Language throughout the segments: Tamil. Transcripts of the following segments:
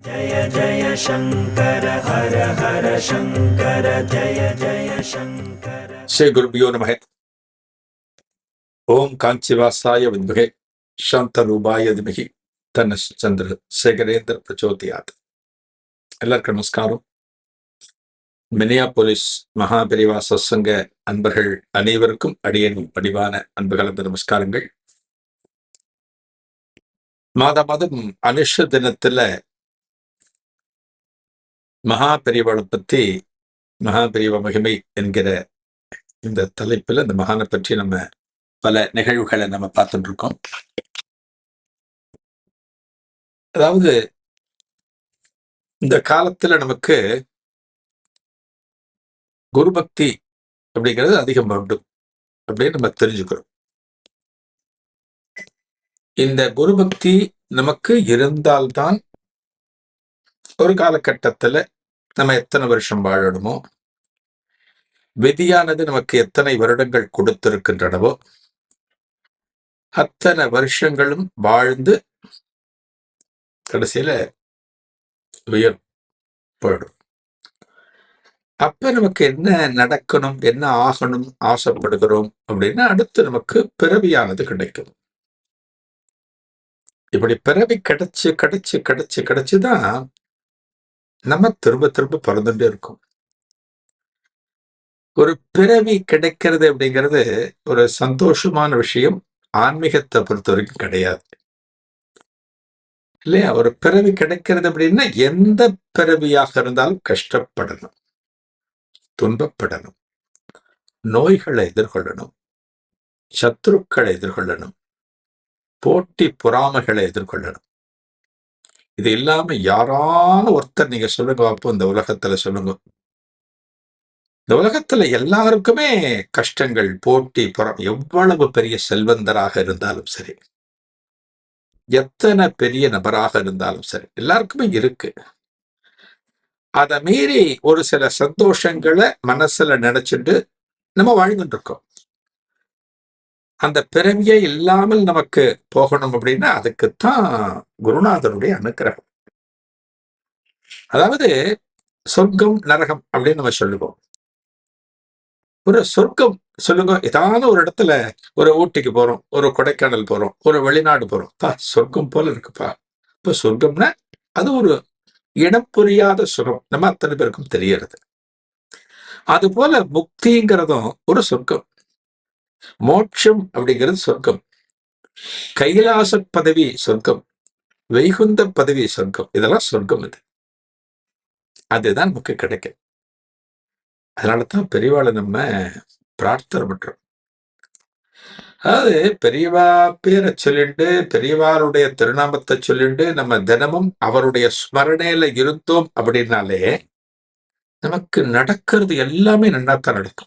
जय जय शंकर हर हर शंकर जय जय शंकर ஸ்ரீ குருபியோ நமக. ஓம் காஞ்சிவாசாய வித்மகே சாந்த ரூபாய திமகி தன்ன சந்திர சேகரேந்திர பிரச்சோதியாத். எல்லாருக்கும் நமஸ்காரம். மினியாபோலிஸ் மகாபெரிவா சத்சங்க அன்பர்கள் அனைவருக்கும் அடியேனும் பணிவான அன்பு கலந்த நமஸ்காரங்கள். மாதம் அனுஷ தினத்துல மகாபெரிவாளை பத்தி, மகாபெரிவா மகிமை என்கிற இந்த தலைப்புல இந்த மகானை பற்றி நம்ம பல நிகழ்வுகளை நம்ம பார்த்துட்டு இருக்கோம். அதாவது இந்த காலத்துல நமக்கு குரு பக்தி அப்படிங்கிறது அதிகம் வேண்டும் அப்படின்னு நம்ம தெரிஞ்சுக்கிறோம். இந்த குரு பக்தி நமக்கு இருந்தால்தான் ஒரு காலகட்டத்துல நம்ம எத்தனை வருஷம் வாழணுமோ, விதியானது நமக்கு எத்தனை வருடங்கள் கொடுத்திருக்கின்றனவோ அத்தனை வருஷங்களும் வாழ்ந்து கடைசியில உயர் போயிடும். அப்ப நமக்கு என்ன நடக்கணும், என்ன ஆகணும் ஆசைப்படுகிறோம் அப்படின்னா அடுத்து நமக்கு பிறவியானது கிடைக்கும். இப்படி பிறவி கிடைச்சு கிடைச்சு கிடைச்சு கிடைச்சுதான் நம்ம திரும்ப திரும்ப பிறந்துட்டே இருக்கும். ஒரு பிறவி கிடைக்கிறது அப்படிங்கிறது ஒரு சந்தோஷமான விஷயம் ஆன்மீகத்தை பொறுத்த வரைக்கும் கிடையாது இல்லையா? ஒரு பிறவி கிடைக்கிறது அப்படின்னா எந்த பிறவியாக இருந்தாலும் கஷ்டப்படணும், துன்பப்படணும், நோய்களை எதிர்கொள்ளணும், சத்துருக்களை எதிர்கொள்ளணும், போட்டி பொறாமைகளை எதிர்கொள்ளணும். இது இல்லாம யாரான ஒருத்தர் நீங்க சொல்லுங்க அப்போ இந்த உலகத்துல சொல்லுங்க. இந்த உலகத்துல எல்லாருக்குமே கஷ்டங்கள், போட்டி பொறாமை, எவ்வளவு பெரிய செல்வந்தராக இருந்தாலும் சரி, எத்தனை பெரிய நபராக இருந்தாலும் சரி, எல்லாருக்குமே இருக்கு. அதை மீறி ஒரு சில சந்தோஷங்களை மனசுல நினைச்சிட்டு நம்ம வாழ்ந்துட்டு இருக்கோம். அந்த பிறவியே இல்லாமல் நமக்கு போகணும் அப்படின்னா அதுக்குத்தான் குருநாதருடைய அனுக்கிரகம். அதாவது சொர்க்கம் நரகம் அப்படின்னு நம்ம சொல்லுவோம். ஒரு சொர்க்கம் சொல்லுங்க, ஏதாவது ஒரு இடத்துல ஒரு ஊட்டிக்கு போறோம், ஒரு கொடைக்கானல் போறோம், ஒரு வெளிநாடு போறோம், சொர்க்கம் போல இருக்குப்பா. இப்ப சொர்க்கம்னா அது ஒரு இடம் புரியாத சுகம், நம்ம அத்தனை பேருக்கும் தெரியறது. அது போல முக்திங்கிறதும் ஒரு சொர்க்கம். மோட்சம் அப்படிங்கிறது சொர்க்கம். கைலாச பதவி சொர்க்கம், வைகுந்த பதவி சொர்க்கம், இதெல்லாம் சொர்க்கம். அதுதான் நமக்கு கிடைக்கும். அதனாலதான் பெரியவாளை நம்ம பிரார்த்தனை பண்றோம். அதாவது பெரியவா பேரை சொல்லிட்டு, பெரியவாளுடைய திருநாமத்தை சொல்லிட்டு நம்ம தினமும் அவருடைய ஸ்மரணையில இருந்தோம் அப்படின்னாலே நமக்கு நடக்கிறது எல்லாமே நன்னாத்தான் நடக்கும்.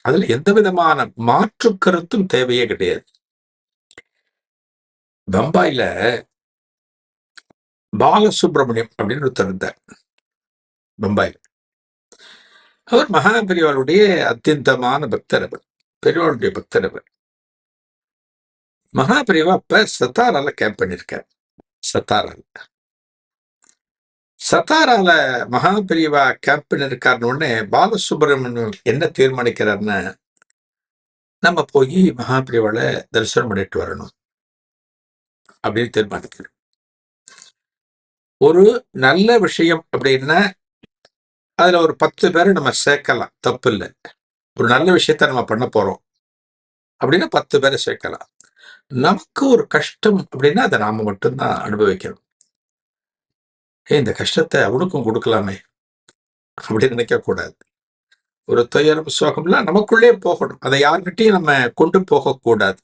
அதுல எந்த விதமான மாற்று கருத்தும் தேவையே கிடையாது. பம்பாயில பாலசுப்ரமணியம் அப்படின்னு ஒருத்தர் இருந்தார். பம்பாயில் அவர் மகா பெரியவாளுடைய அத்தியந்தமான பக்தர். அவர் பெரியவாளுடைய பக்தர். அவர் மகா பெரியவா அப்ப சத்தாரால கேம்ப் பண்ணிருக்கார். சத்தாரால மகா பெரியவா கேம்ப் பண்ணிருக்காருன்னு உடனே பாலசுப்ரமணியம் என்ன தீர்மானிக்கிறாருன்னா, நம்ம போய் மகா பெரியவாளை தரிசனம் பண்ணிட்டு வரணும் அப்படின்னு தீர்மானிக்கிறார். ஒரு நல்ல விஷயம் அப்படின்னா அதுல ஒரு 10 பேரை நம்ம சேர்க்கலாம், தப்பு இல்லை. ஒரு நல்ல விஷயத்த நம்ம பண்ண போறோம் அப்படின்னா 10 பேரை சேர்க்கலாம். நமக்கு ஒரு கஷ்டம் அப்படின்னா அதை நாம மட்டும்தான் அனுபவிக்கணும். இந்த கஷ்டத்தை அவனுக்கும் கொடுக்கலாமே அப்படின்னு நினைக்க கூடாது. ஒரு துயரம் சோகம்லாம் நமக்குள்ளே போகணும். அதை யார்கிட்டையும் நம்ம கொண்டு போகக்கூடாது.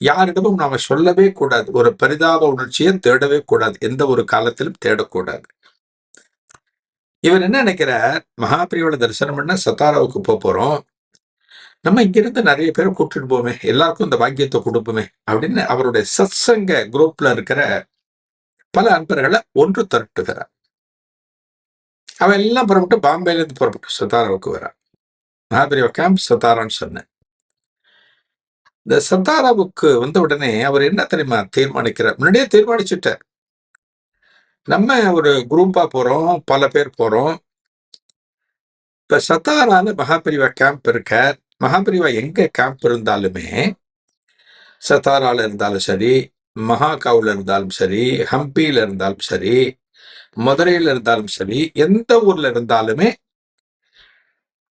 யாரிடமும் நாம சொல்லவே கூடாது. ஒரு பரிதாப உணர்ச்சியை தேடவே கூடாது. எந்த ஒரு காலத்திலும் தேடக்கூடாது. இவர் என்ன நினைக்கிறார், மகாபிரியோட தரிசனம் பண்ண சத்தாராவுக்கு போறோம், நம்ம இங்கிருந்து நிறைய பேரை கூட்டிட்டு போவோமே, எல்லாருக்கும் இந்த பாக்கியத்தை கொடுப்போமே அப்படின்னு அவருடைய சத்சங்க குரூப்ல இருக்கிற பல அன்பர்களை ஒன்று திரட்டுகிறார். அவன் எல்லாம் புறப்பட்டு பாம்பேல இருந்து புறப்பட்டு சத்தாராவுக்கு வர. மகாபிரிவா கேம்ப் சத்தாரான்னு சொன்னேன். இந்த சத்தாராவுக்கு வந்த உடனே அவர் என்ன தெரியுமா தீர்மானிக்கிறார், முன்னாடியே தீர்மானிச்சுட்டார். நம்ம ஒரு குரூப்பா போறோம், பல பேர் போறோம். இப்ப சத்தாரால மகாபெரிவா கேம்ப் இருக்க. மகாபெரிவா எங்க கேம்ப் இருந்தாலுமே, சத்தாரால இருந்தாலும் சரி, மகாகாவ்ல இருந்தாலும் சரி, ஹம்பியில இருந்தாலும் சரி, மதுரையில இருந்தாலும் சரி, எந்த ஊர்ல இருந்தாலுமே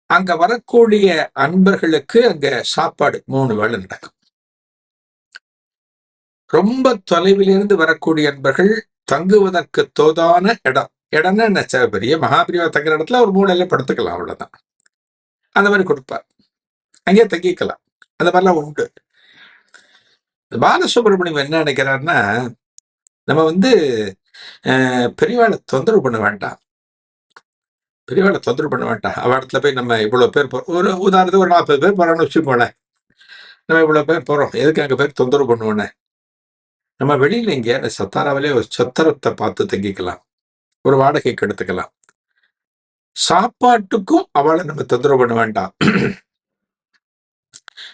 அங்க வரக்கூடிய அன்பர்களுக்கு அங்க சாப்பாடு 3 வேளை நடக்கும். ரொம்ப தொலைவிலிருந்து வரக்கூடிய அன்பர்கள் தங்குவதற்கு தோதான இடம். இடம்னா என்ன, பெரிய மகாபிரிவா தங்குற இடத்துல ஒரு மூலையில படுத்துக்கலாம், அவ்வளவுதான். அந்த மாதிரி கொடுப்பார். அங்கேயே தங்கிக்கலாம். அந்த மாதிரிலாம் உண்டு. பாலசுப்ரமணியம் என்ன நினைக்கிறாருன்னா, நம்ம பெரியவாளை தொந்தரவு பண்ண வேண்டாம். பெரியவாளை தொந்தரவு பண்ண வேண்டாம். அவ இடத்துல போய் நம்ம இவ்வளவு பேர் ஒரு உதாரணத்துக்கு ஒரு 40 பேர் போறோம்னு வச்சுக்கோங்களேன். நம்ம இவ்வளவு பேர் போறோம், எதுக்கு அங்க பேர் தொந்தரவு பண்ணுவோன்னு. நம்ம வெளியில இங்க சத்தாராவிலே ஒரு சத்திரத்தை பார்த்து தங்கிக்கலாம், ஒரு வாடகைக்கு எடுத்துக்கலாம். சாப்பாட்டுக்கும் அவளை நம்ம தொந்தரவு பண்ண வேண்டாம்.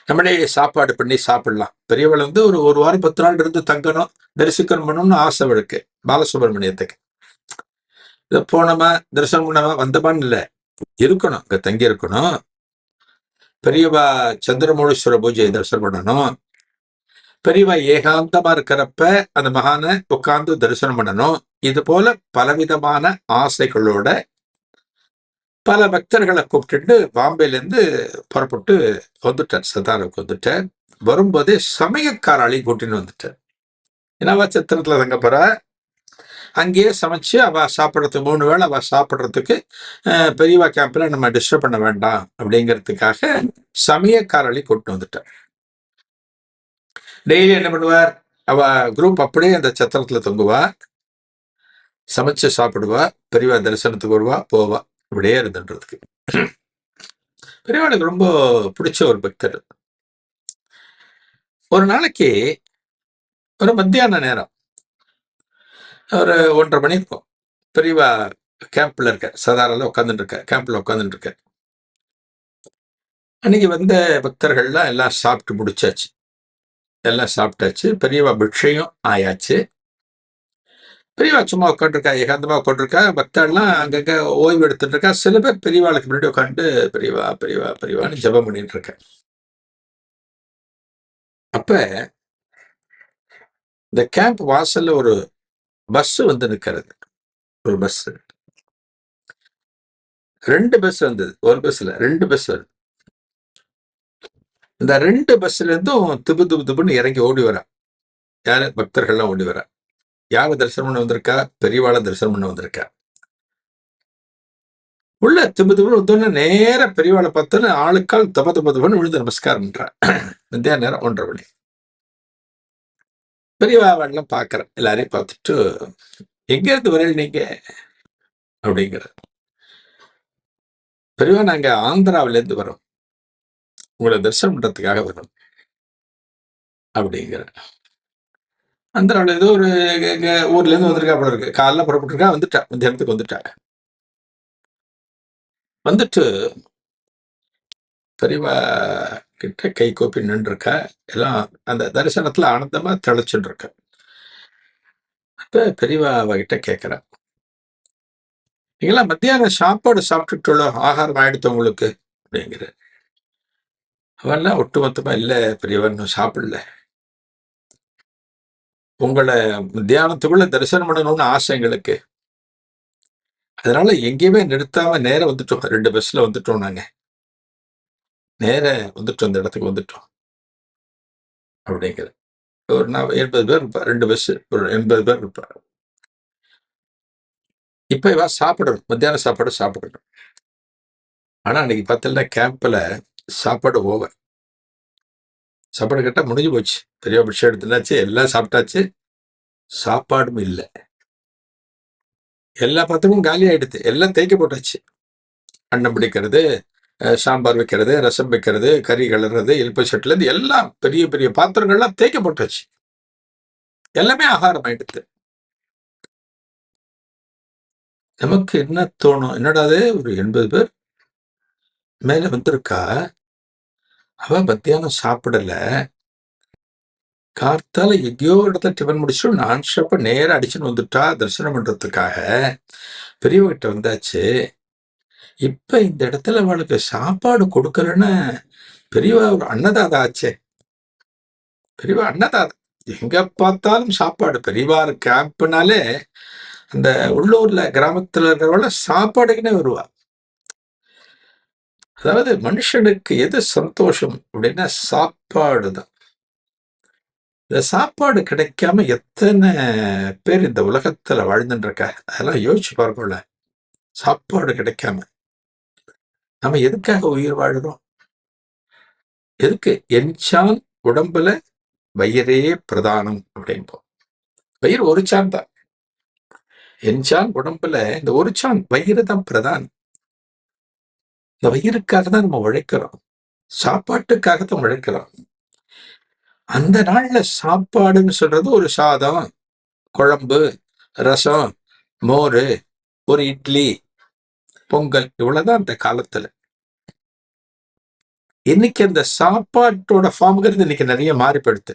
நம்மளே சாப்பாடு பண்ணி சாப்பிடலாம். பெரியவள் ஒரு வாரம் 10 நாள் இருந்து தங்கணும், தரிசிக்கணும் பண்ணணும்னு ஆசை அவளுக்கு, பாலசுப்ரமணியத்துக்கு. இதை போனோமா, தரிசனம் பண்ணாம வந்தமான்னு இல்லை, இருக்கணும், அங்க தங்கி இருக்கணும். பெரியவா சந்திரமௌழீஸ்வர பூஜையை தரிசனம் பண்ணணும். பெரியவா ஏகாந்தமா இருக்கிறப்ப அந்த மகானை உட்கார்ந்து தரிசனம் பண்ணணும். இது போல பலவிதமான ஆசைகளோட பல பக்தர்களை கூப்பிட்டு பாம்பேல இருந்து புறப்பட்டு வந்துட்டார். சத்தாராவுக்கு வந்துட்டார். வரும்போதே சமயக்காராளையும் கூட்டின்னு வந்துட்டார். ஏன்னா சித்திரத்துல தங்க போற, அங்கேயே சமைச்சு அவ சாப்பிட்றதுக்கு 3 வேளை அவ சாப்பிட்றதுக்கு பெரியவா கேம்ப்ல நம்ம டிஸ்டர்ப் பண்ண வேண்டாம் அப்படிங்கிறதுக்காக சமயக்காரளி கூட்டு வந்துட்டார். டெய்லி என்ன பண்ணுவார், அவ குரூப் அப்படியே அந்த சத்திரத்துல தங்குவா, சமைச்சு சாப்பிடுவா, பெரியவா தரிசனத்துக்கு வருவா, போவா, இப்படியே இருந்துன்றதுக்கு. பெரியவாளுக்கு ரொம்ப பிடிச்ச ஒரு பக்தர். ஒரு நாளைக்கு ஒரு மத்தியான நேரம், ஒரு 1:30 மணி இருக்கும். பெரியவா கேம்ப்ல இருக்க, சாதாரண உட்காந்துட்டு இருக்க, கேம்ப்ல உட்காந்துட்டு இருக்க. அன்னைக்கு வந்த பக்தர்கள்லாம் எல்லாம் சாப்பிட்டு முடிச்சாச்சு, எல்லாம் சாப்பிட்டாச்சு. பெரியவா பிக்ஷையும் ஆயாச்சு. பெரியவா சும்மா உட்காந்துருக்கா, ஏகாந்தமா உட்காந்துருக்கா. பக்தர்லாம் அங்கங்க ஓய்வு எடுத்துட்டு இருக்கா. சில பேர் பெரியவாளுக்கு முன்னாடி உட்காந்து பெரியவா பெரியவா பெரியவான்னு ஜெபம் பண்ணிட்டு இருக்க. அப்ப இந்த கேம்ப் வாசல்ல ஒரு பஸ் நிக்கிறது. ஒரு பஸ், 2 பஸ் வந்தது. ஒரு பஸ்ல 2 பஸ் வருது. இந்த 2 பஸ்ல இருந்தும் திபு திபு திபுன்னு இறங்கி ஓடி வரா. யாரு, பக்தர்கள்லாம் ஓடி வரா. யார தரிசனம் பண்ண வந்திருக்கா, பெரியவாளை தரிசனம் பண்ண வந்திருக்கா. உள்ள திபு திபுன்னு வந்தோன்னு நேர பெரியவாளை பார்த்தோன்னு ஆளுக்கால் தப தப தபன்னு விழுந்து நமஸ்காரம் பண்றா. மத்தியான நேரம் 1:30 மணி. பெரியவாவெல்லாம் பாக்குறேன், எல்லாரையும் பார்த்துட்டு, எங்க இருந்து வரீங்க நீங்க அப்படிங்கிற. பெரியவா, நாங்க ஆந்திராவில இருந்து வரோம், உங்களை தரிசனம் பண்றதுக்காக வரோம் அப்படிங்கிற. ஆந்திராவில் ஏதோ ஒரு ஊர்ல இருந்து வந்திருக்கா போல இருக்கு. காலைல புறப்பட்டுருக்கா, வந்துட்டா, மத்தியானத்துக்கு வந்துட்டா. வந்துட்டு பெரியவா கிட்ட கை கோப்பி நின்றுருக்கா. எல்லாம் அந்த தரிசனத்துல ஆனந்தமா தெளிச்சுட்டு இருக்க. அப்ப பெரியவா அவகிட்ட கேட்கிறா, நீங்களாம் மத்தியானம் சாப்பாடு சாப்பிட்டுட்டோம், ஆகாரம் ஆயிடுத்து உங்களுக்கு அப்படிங்கிற. அவெல்லாம் ஒட்டுமொத்தமா இல்ல பெரியவா, இன்னும் சாப்பிடல. உங்களை தியானத்துக்குள்ள தரிசனம் பண்ணணும்னு ஆசை எங்களுக்கு. அதனால எங்கேயுமே நிறுத்தாம நேரம் வந்துட்டோம். 2 பஸ்ல வந்துட்டோம், நாங்க நேர வந்துட்டோம், அந்த இடத்துக்கு வந்துட்டோம் அப்படிங்கிற. ஒரு 80 பேர் இருப்பா, 2 பஸ், ஒரு 80 பேர் இருப்பா. இப்ப இவ சாப்பிடணும், மத்தியான சாப்பாடு சாப்பிடணும். ஆனா அன்னைக்கு பார்த்தீங்கன்னா கேம்ப்ல சாப்பாடு ஓவர். சாப்பாடு கேட்டா முடிஞ்சு போச்சு. பெரிய பிக்ஷை எடுத்துட்டாச்சு, எல்லாம் சாப்பிட்டாச்சு, சாப்பாடும் இல்லை. எல்லா பாத்திரமும் காலி ஆயிடுது, எல்லாம் தேய்க்க போட்டாச்சு. அன்னம் பிடிக்கிறது, சாம்பார் வைக்கிறது, ரசம் வைக்கிறது, கறி கலர்றது, இல்ப செட்டுல இருந்து எல்லாம் பெரிய பெரிய பாத்திரங்கள்லாம் தேய்க்க போட்டாச்சு. எல்லாமே ஆகாரம் ஆயிடுது. நமக்கு என்ன தோணும், என்னடாது ஒரு 80 பேர் மேல வந்திருக்கா, அவ மத்தியானம் சாப்பிடல, கார்த்தால எங்கேயோ ஒரு இடத்துல டிஃபன் முடிச்சுட்டு நான் ஷாப்பை நேரம் அடிச்சுன்னு வந்துட்டா தரிசனம் பண்றதுக்காக பெரியவகிட்ட வந்தாச்சு. இப்ப இந்த இடத்துல அவளுக்கு சாப்பாடு கொடுக்கலன்னு பெரியவா ஒரு அன்னதாதா ஆச்சே. பெரியவா அன்னதாதா. எங்க பார்த்தாலும் சாப்பாடு. பெரியவா கேம்ப்னாலே அந்த உள்ளூர்ல கிராமத்துல இருக்கிறவள சாப்பாடுக்குன்னே வருவா. அதாவது மனுஷனுக்கு எது சந்தோஷம் அப்படின்னா சாப்பாடு தான். இந்த சாப்பாடு கிடைக்காம எத்தனை பேர் இந்த உலகத்துல வாழ்ந்துட்டு இருக்கா. அதெல்லாம் யோசிச்சு பார்க்கல. சாப்பாடு கிடைக்காம நம்ம எதுக்காக உயிர் வாழுறோம்? எதுக்கு? என்சான் உடம்புல வயிறே பிரதானம் அப்படின்போம். வயிறு ஒரு சான் தான். என்சான் உடம்புல இந்த ஒரு சான் வயிறு தான் பிரதானம். இந்த வயிறுக்காக தான் நம்ம உழைக்கிறோம். சாப்பாட்டுக்காக தான் உழைக்கிறோம். அந்த நாள்ல சாப்பாடுன்னு சொல்றது ஒரு சாதம், குழம்பு, ரசம், மோரு, ஒரு இட்லி, பொங்கல் இவ்வளவுதான் அந்த காலத்துல. இன்னைக்கு அந்த சாப்பாட்டோட ஃபார்ம்ங்கிறது இன்னைக்கு நிறைய மாறிப்படுது.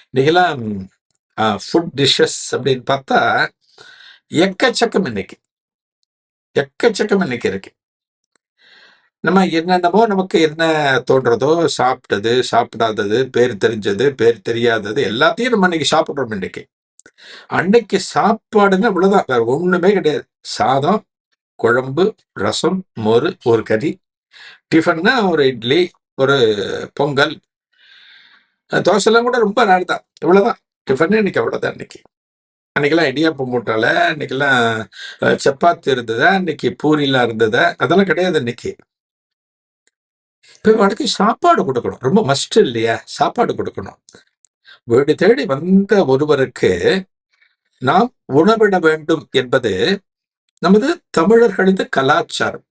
இன்னைக்கெல்லாம் ஃபுட் டிஷ்ஷஸ் அப்படின்னு பார்த்தா எக்கச்சக்கம் இன்னைக்கு இருக்கு. நம்ம என்னென்னமோ நமக்கு என்ன தோன்றதோ சாப்பிட்டது, சாப்பிடாதது, பேர் தெரிஞ்சது, பேர் தெரியாதது எல்லாத்தையும் நம்ம இன்னைக்கு சாப்பிடுறோம் இன்னைக்கு. அன்னைக்கு சாப்பாடுன்னா இவ்வளவுதான், வேற ஒண்ணுமே கிடையாது. சாதம், குழம்பு, ரசம், மோர், ஒரு கறி. டிஃபன்னா ஒரு இட்லி, ஒரு பொங்கல், தோசைலாம் கூட ரொம்ப நாள் தான். இவ்வளவுதான் டிஃபன். இன்னைக்கு அவ்வளவுதான். அன்னைக்கெல்லாம் இடியாப்பம் மூட்டால, அன்னைக்கெல்லாம் சப்பாத்தி இருந்ததா, இன்னைக்கு பூரிலாம் இருந்ததா, அதெல்லாம் கிடையாது இன்னைக்கு. இப்ப அவனுக்கு சாப்பாடு கொடுக்கணும். ரொம்ப மஸ்ட் இல்லையா? சாப்பாடு கொடுக்கணும். வீடு தேடி வந்த ஒருவருக்கு நாம் உணவிட வேண்டும் என்பது நமது தமிழர்களது கலாச்சாரம்.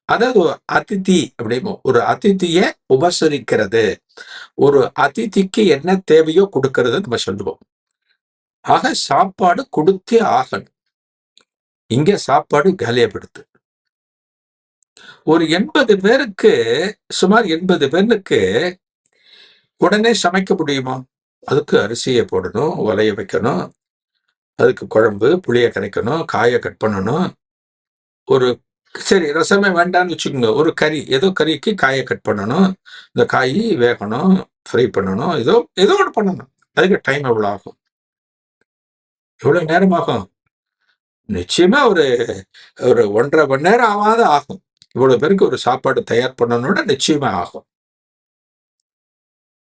அதாவது அதிதி அப்படிமோ, ஒரு அதிதியை உபசரிக்கிறது, ஒரு அதிதிக்கு என்ன தேவையோ கொடுக்கறது நம்ம சொல்லுவோம். ஆக சாப்பாடு கொடுத்தே ஆகணும். இங்க சாப்பாடு காலியப்படுத்து. ஒரு 80 பேருக்கு, சுமார் 80 பேருக்கு உடனே சமைக்க முடியுமா? அதுக்கு அரிசியை போடணும், உலைய வைக்கணும், அதுக்கு குழம்பு, புளிய கரைக்கணும், காயை கட் பண்ணணும். ஒரு சரி ரசமே வேண்டாம்னு வச்சுக்கோங்க, ஒரு கறி, ஏதோ கறிக்கு காயை கட் பண்ணணும், இந்த காய் வேகணும், ஃப்ரை பண்ணணும், ஏதோ ஏதோ ஒன்று பண்ணணும். அதுக்கு டைம் எவ்வளோ ஆகும்? எவ்வளவு நேரம் ஆகும்? நிச்சயமா ஒரு ஒரு 1.5 மணி நேரம் ஆகாத ஆகும். இவ்வளவு பேருக்கு ஒரு சாப்பாடு தயார் பண்ணணும்னா நிச்சயமா ஆகும்.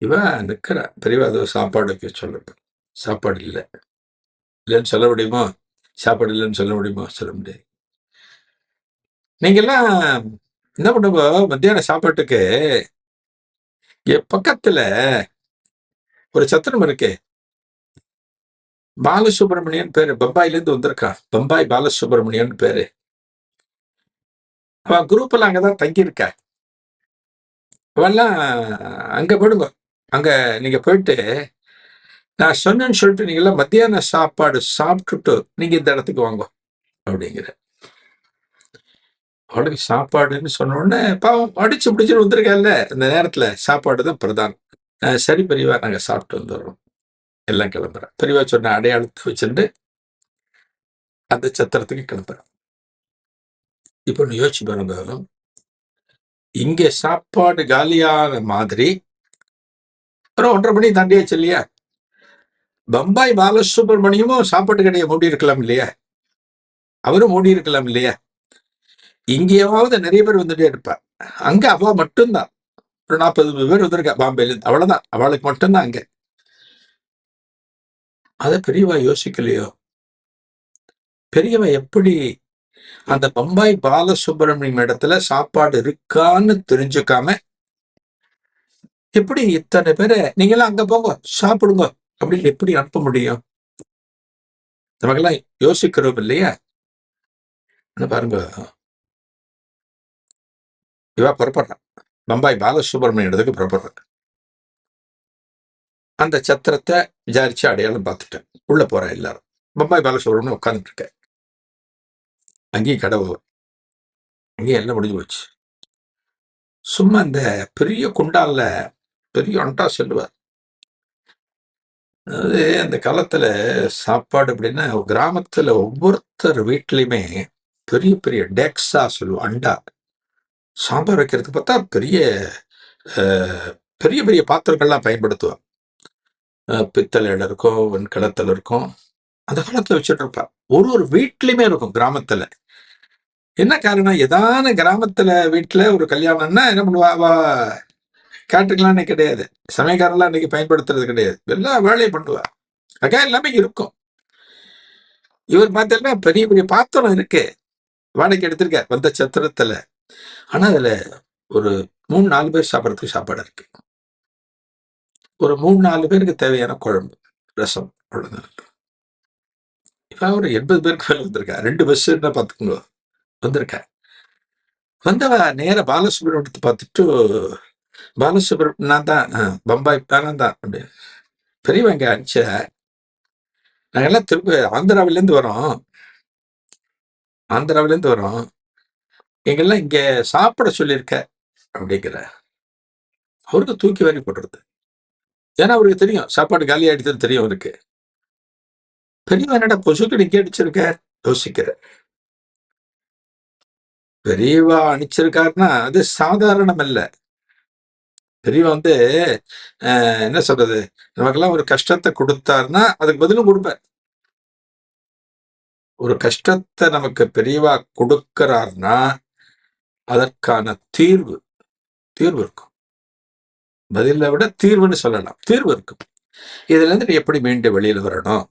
இவன் நிக்கிறா, பெரியவா ஏதோ சாப்பாடு வைக்க சொல்லுங்க. சாப்பாடு இல்லை, இல்லைன்னு சொல்ல முடியுமா? சாப்பாடு இல்லைன்னு சொல்ல முடியுமா? சொல்ல முடியாது. நீங்கெல்லாம் என்ன பண்ணுங்க, மத்தியான சாப்பாட்டுக்கு பக்கத்துல ஒரு சத்திரம் இருக்கு. பாலசுப்ரமணியன் பேரு, பம்பாயில இருந்து வந்திருக்கான். பம்பாய் பாலசுப்ரமணியன் பேரு. அவன் குரூப் எல்லாம் அங்கதான் தங்கி இருக்க. அவெல்லாம் அங்க போடுங்க. அங்க நீங்க போயிட்டு நான் சொன்னேன்னு சொல்லிட்டு நீங்க எல்லாம் மத்தியான சாப்பாடு சாப்பிட்டுட்டு நீங்க இந்த இடத்துக்கு வாங்க அப்படிங்கிற. அவளுக்கு சாப்பாடுன்னு சொன்ன உடனே பாவம் அடிச்சு பிடிச்சிட்டு வந்திருக்கல. இந்த நேரத்துல சாப்பாடு தான் பிரதானம். சரி பெரியவா, நாங்க சாப்பிட்டு வந்துடுறோம், எல்லாம் கிளம்புறேன். பெரியவா சொன்ன அடையாளத்தை வச்சுட்டு அந்த சத்திரத்துக்கு கிளம்புறேன். இப்ப நீ யோசிச்சு பாருங்க, இங்க சாப்பாடு காலியான மாதிரி ஒரு 1.5 மணி தாண்டியாச்சு இல்லையா? பம்பாய் பாலசுப்ரமணியமும் சாப்பாட்டு கடையை மூடி இருக்கலாம் இல்லையா? அவரும் மூடி இருக்கலாம் இல்லையா? இங்கேயாவது நிறைய பேர் வந்துட்டே இருப்பா. அங்க அவ மட்டும்தான் ஒரு 40 பேர் வந்திருக்கா பாம்பேல இருந்து. அவ்வளவுதான், அவளுக்கு மட்டும்தான் அங்க. அத பெரியவா யோசிக்கலையோ? பெரியவா எப்படி அந்த பம்பாய் பாலசுப்ரமணியம் இடத்துல சாப்பாடு இருக்கான்னு தெரிஞ்சுக்காம எப்படி இத்தனை பேரை நீங்களாம் அங்க போங்க சாப்பிடுங்க அப்படின்னு எப்படி அனுப்ப முடியும்? நமக்கெல்லாம் யோசிக்கிறோம் இல்லையா? பாருங்க, இவா புறப்படுறான், பம்பாய் பாலசுப்ரமணியம் இடத்துக்கு புறப்படுறான். அந்த சத்திரத்தை விசாரிச்சு அடையாளம் பார்த்துட்டேன். உள்ள போறேன் எல்லாரும். பம்பாய் பாலசுப்ரமணியம் உட்கார்ந்துட்டு இருக்க. அங்கேயும் கடை, அங்கேயும் எல்லாம் முடிஞ்சு போச்சு. சும்மா இந்த பெரிய குண்டால பெரிய அண்டா செல்லுவார். அதாவது அந்த காலத்துல சாப்பாடு அப்படின்னா, கிராமத்துல ஒவ்வொருத்தர் வீட்லயுமே பெரிய பெரிய டெக்ஸா சொல்லுவோம். அண்டா. சாம்பார் வைக்கிறதுக்கு பார்த்தா அ பெரிய பெரிய பாத்திரங்கள்லாம் பயன்படுத்துவாங்க. பித்தளைல இருக்கும், வெண்கலத்துல இருக்கும். அந்த காலத்துல வச்சுட்டு இருப்பா. ஒரு ஒரு வீட்லயுமே இருக்கும் கிராமத்துல. என்ன காரணம்? ஏதான கிராமத்துல வீட்ல ஒரு கல்யாணம்னா என்ன பண்ணுவா? கேட்டரிங்லாம் அன்னைக்கு கிடையாது. சமையல்காரன்லாம் அன்னைக்கு பயன்படுத்துறது கிடையாது. எல்லா வேலையும் பண்ணுவா. எல்லாமே இருக்கும். இவர் பார்த்தீங்கன்னா பெரிய பெரிய பாத்திரம் இருக்கு. வாடகைக்கு எடுத்திருக்கார் வந்த சத்திரத்துல. ஆனா அதுல ஒரு 3, 4 பேர் சாப்பிடறதுக்கு சாப்பாடு இருக்கு. ஒரு 3, 4 பேருக்கு தேவையான குழம்பு, ரசம் அவ்வளவுதான் இருக்கு. இப்ப ஒரு 80 பேருக்கு மேல வந்திருக்கா. 2 பஸ்ஸுன்னா பார்த்துக்கோங்க. வந்திருக்கா. வந்தவ நேரா பாலசுப்ரமணியத்த பார்த்துட்டு, பாலசுப்ரமணியன் நான் தான். பம்பாய் நான் தான் அப்படின்னு. பெரியவன் இங்க அனுப்பிச்ச. நாங்கெல்லாம் திரும்ப ஆந்திராவிலேருந்து வரோம். ஆந்திராவிலேருந்து வரோம். எங்கெல்லாம் இங்க சாப்பிட சொல்லியிருக்க அப்படிங்கிற. அவருக்கு தூக்கி வாரி போட்டுருது. ஏன்னா அவருக்கு தெரியும். சாப்பாடு காலி ஆயிடுச்சுன்னு தெரியும் அவருக்கு. பெரியவன் என்னடா பொசுக்குன்னு இங்கே அடிச்சிருக்க? யோசிக்கிறேன். பெரியவா அனுப்பிச்சிருக்காருன்னா, அது சாதாரணம் இல்ல. பெரியவா வந்து என்ன சொல்றது? நமக்கெல்லாம் ஒரு கஷ்டத்த குடுத்தாருன்னா, அதுக்கு பதிலும் குடுப்பார். ஒரு கஷ்டத்த நமக்கு பெரியவா குடுக்கிறார்ன்னா, அதற்கான தீர்வு தீர்வு இருக்கும். பதில விட தீர்வுன்னு சொல்லலாம். தீர்வு இருக்கும். இதுலேருந்து நீ எப்படி மீண்டு வெளியில வரணும்?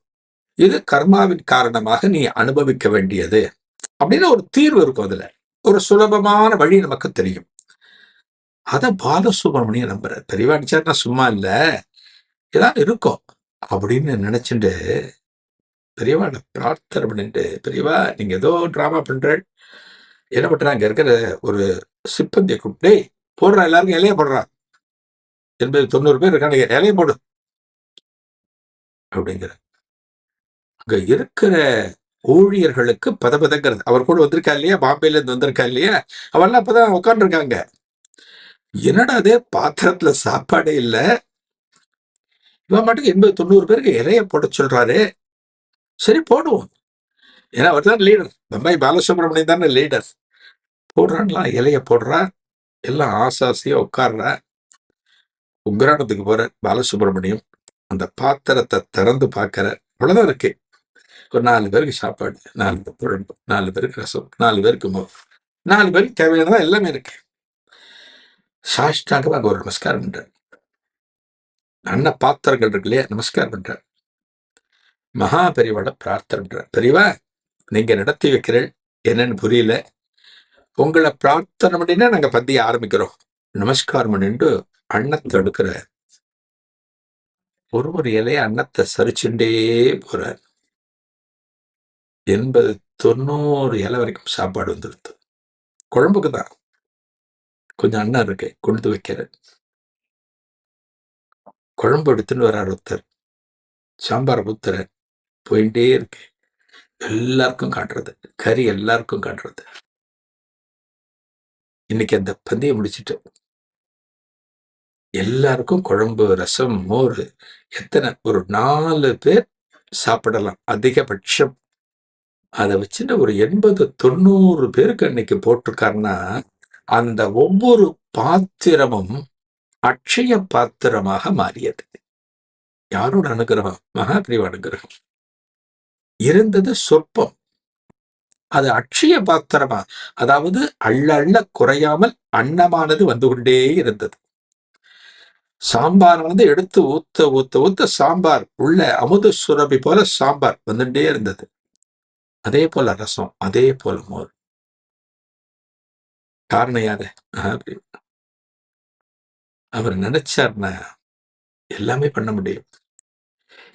இது கர்மாவின் காரணமாக நீ அனுபவிக்க வேண்டியது. அப்படின்னு ஒரு தீர்வு இருக்கும் அதுல. ஒரு சுலபமான வழி நமக்கு தெரியும். அத பாலசுப்ரமணியம் நம்புறார். பெரியவா அடிச்சாருன்னா சும்மா இல்ல. ஏதாவது இருக்கும். அப்படின்னு நினைச்சுட்டு பெரியவாட்ட பிரார்த்தனை பண்ணிட்டு, பெரியவா நீங்க ஏதோ டிராமா பண்றேன். என்ன பண்றா? அங்க இருக்கிற ஒரு சிப்பந்திய கூப்பிட்டு, "டேய் போடுறா எல்லாருக்கும் இலைய போடுறா. 80, 90 பேர் இருக்கானுங்க. இலைய போடு." அப்படிங்கிறார். அங்க இருக்கிற ஊழியர்களுக்கு பதபதங்கிறது. அவர் கூட வந்திருக்கா இல்லையா? பாம்பேல இருந்து வந்திருக்கா இல்லையா? அவெல்லாம் அப்பதான் உட்கார்ந்துருக்காங்க. என்னடா அது பாத்திரத்துல சாப்பாடே இல்ல. இவன் பாட்டுக்கு 80, 90 பேருக்கு இலைய போட சொல்றாரு. சரி போடுவோம். ஏன்னா அவர் தான் லீடர். பம்பாய் பாலசுப்ரமணியம் தானே லீடர். போடுறான்லாம் இலைய போடுறா. எல்லாம் ஆசாசியா உட்கார்றா. உக்ரானத்துக்கு போற பாலசுப்ரமணியம். அந்த பாத்திரத்தை திறந்து பார்க்கிற. அவ்வளவுதான் இருக்கு. ஒரு 4 பேருக்கு சாப்பாடு, 4 பேருக்கு குழம்பு, 4 பேருக்கு ரசம், 4 பேருக்கு மோர். 4 பேருக்கு தேவையானதா எல்லாமே இருக்கு. சாஷ்டாங்கமா அங்க ஒரு நமஸ்காரம் பண்றார். அன்ன பாத்திரங்கள் இருக்கு இல்லையா? நமஸ்காரம் பண்றார். மகா பெரியவாட பிரார்த்தனை பண்றார். பெரியவா நீங்க நடத்தி வைக்கிறேன். என்னன்னு புரியல. உங்களை பிரார்த்தனை பண்ணினா நாங்க பந்திய ஆரம்பிக்கிறோம். நமஸ்காரம் பண்ணிட்டு அன்னத்தை எடுக்கிற. ஒரு இலைய அன்னத்தை சரிச்சுட்டே போறார். 80, 90 இலை வரைக்கும் சாப்பாடு வந்துருது. குழம்புக்கு தான். கொஞ்சம் அன்னம் இருக்கு. கொண்டு வைக்கிறேன். குழம்பு எடுத்துன்னு வர்றார் ஒருத்தர். சாம்பார் ஊத்துறார். போயிட்டே இருக்கு. எல்லாருக்கும் காட்டுறது. கறி எல்லாருக்கும் காட்டுறது. இன்னைக்கு அந்த பந்தியை முடிச்சுட்டு எல்லாருக்கும் குழம்பு, ரசம், மோர் எத்தனை? ஒரு 4 பேர் சாப்பிடலாம் அதிகபட்சம். அதை வச்சுட்டு ஒரு 80, 90 பேருக்கு அன்னைக்கு போட்டிருக்காருன்னா, அந்த ஒவ்வொரு பாத்திரமும் அட்சய பாத்திரமாக மாறியது. யாரோட அனுகிரகம்? மகாபிரிவ அனுகிரகம். இருந்தது சொற்பம். அது அட்சய பாத்திரமா, அதாவது அள்ள அள்ள குறையாமல் அன்னமானது வந்து கொண்டே இருந்தது. சாம்பார் வந்து எடுத்து ஊத்த ஊத்த ஊத்த சாம்பார் உள்ள அமுத சுரபி போல சாம்பார் வந்துட்டே இருந்தது. அதே போல ரசம், அதே போல மோர். காரணம் யாரு? அவர் நினைச்சார்னா எல்லாமே பண்ண முடியும்.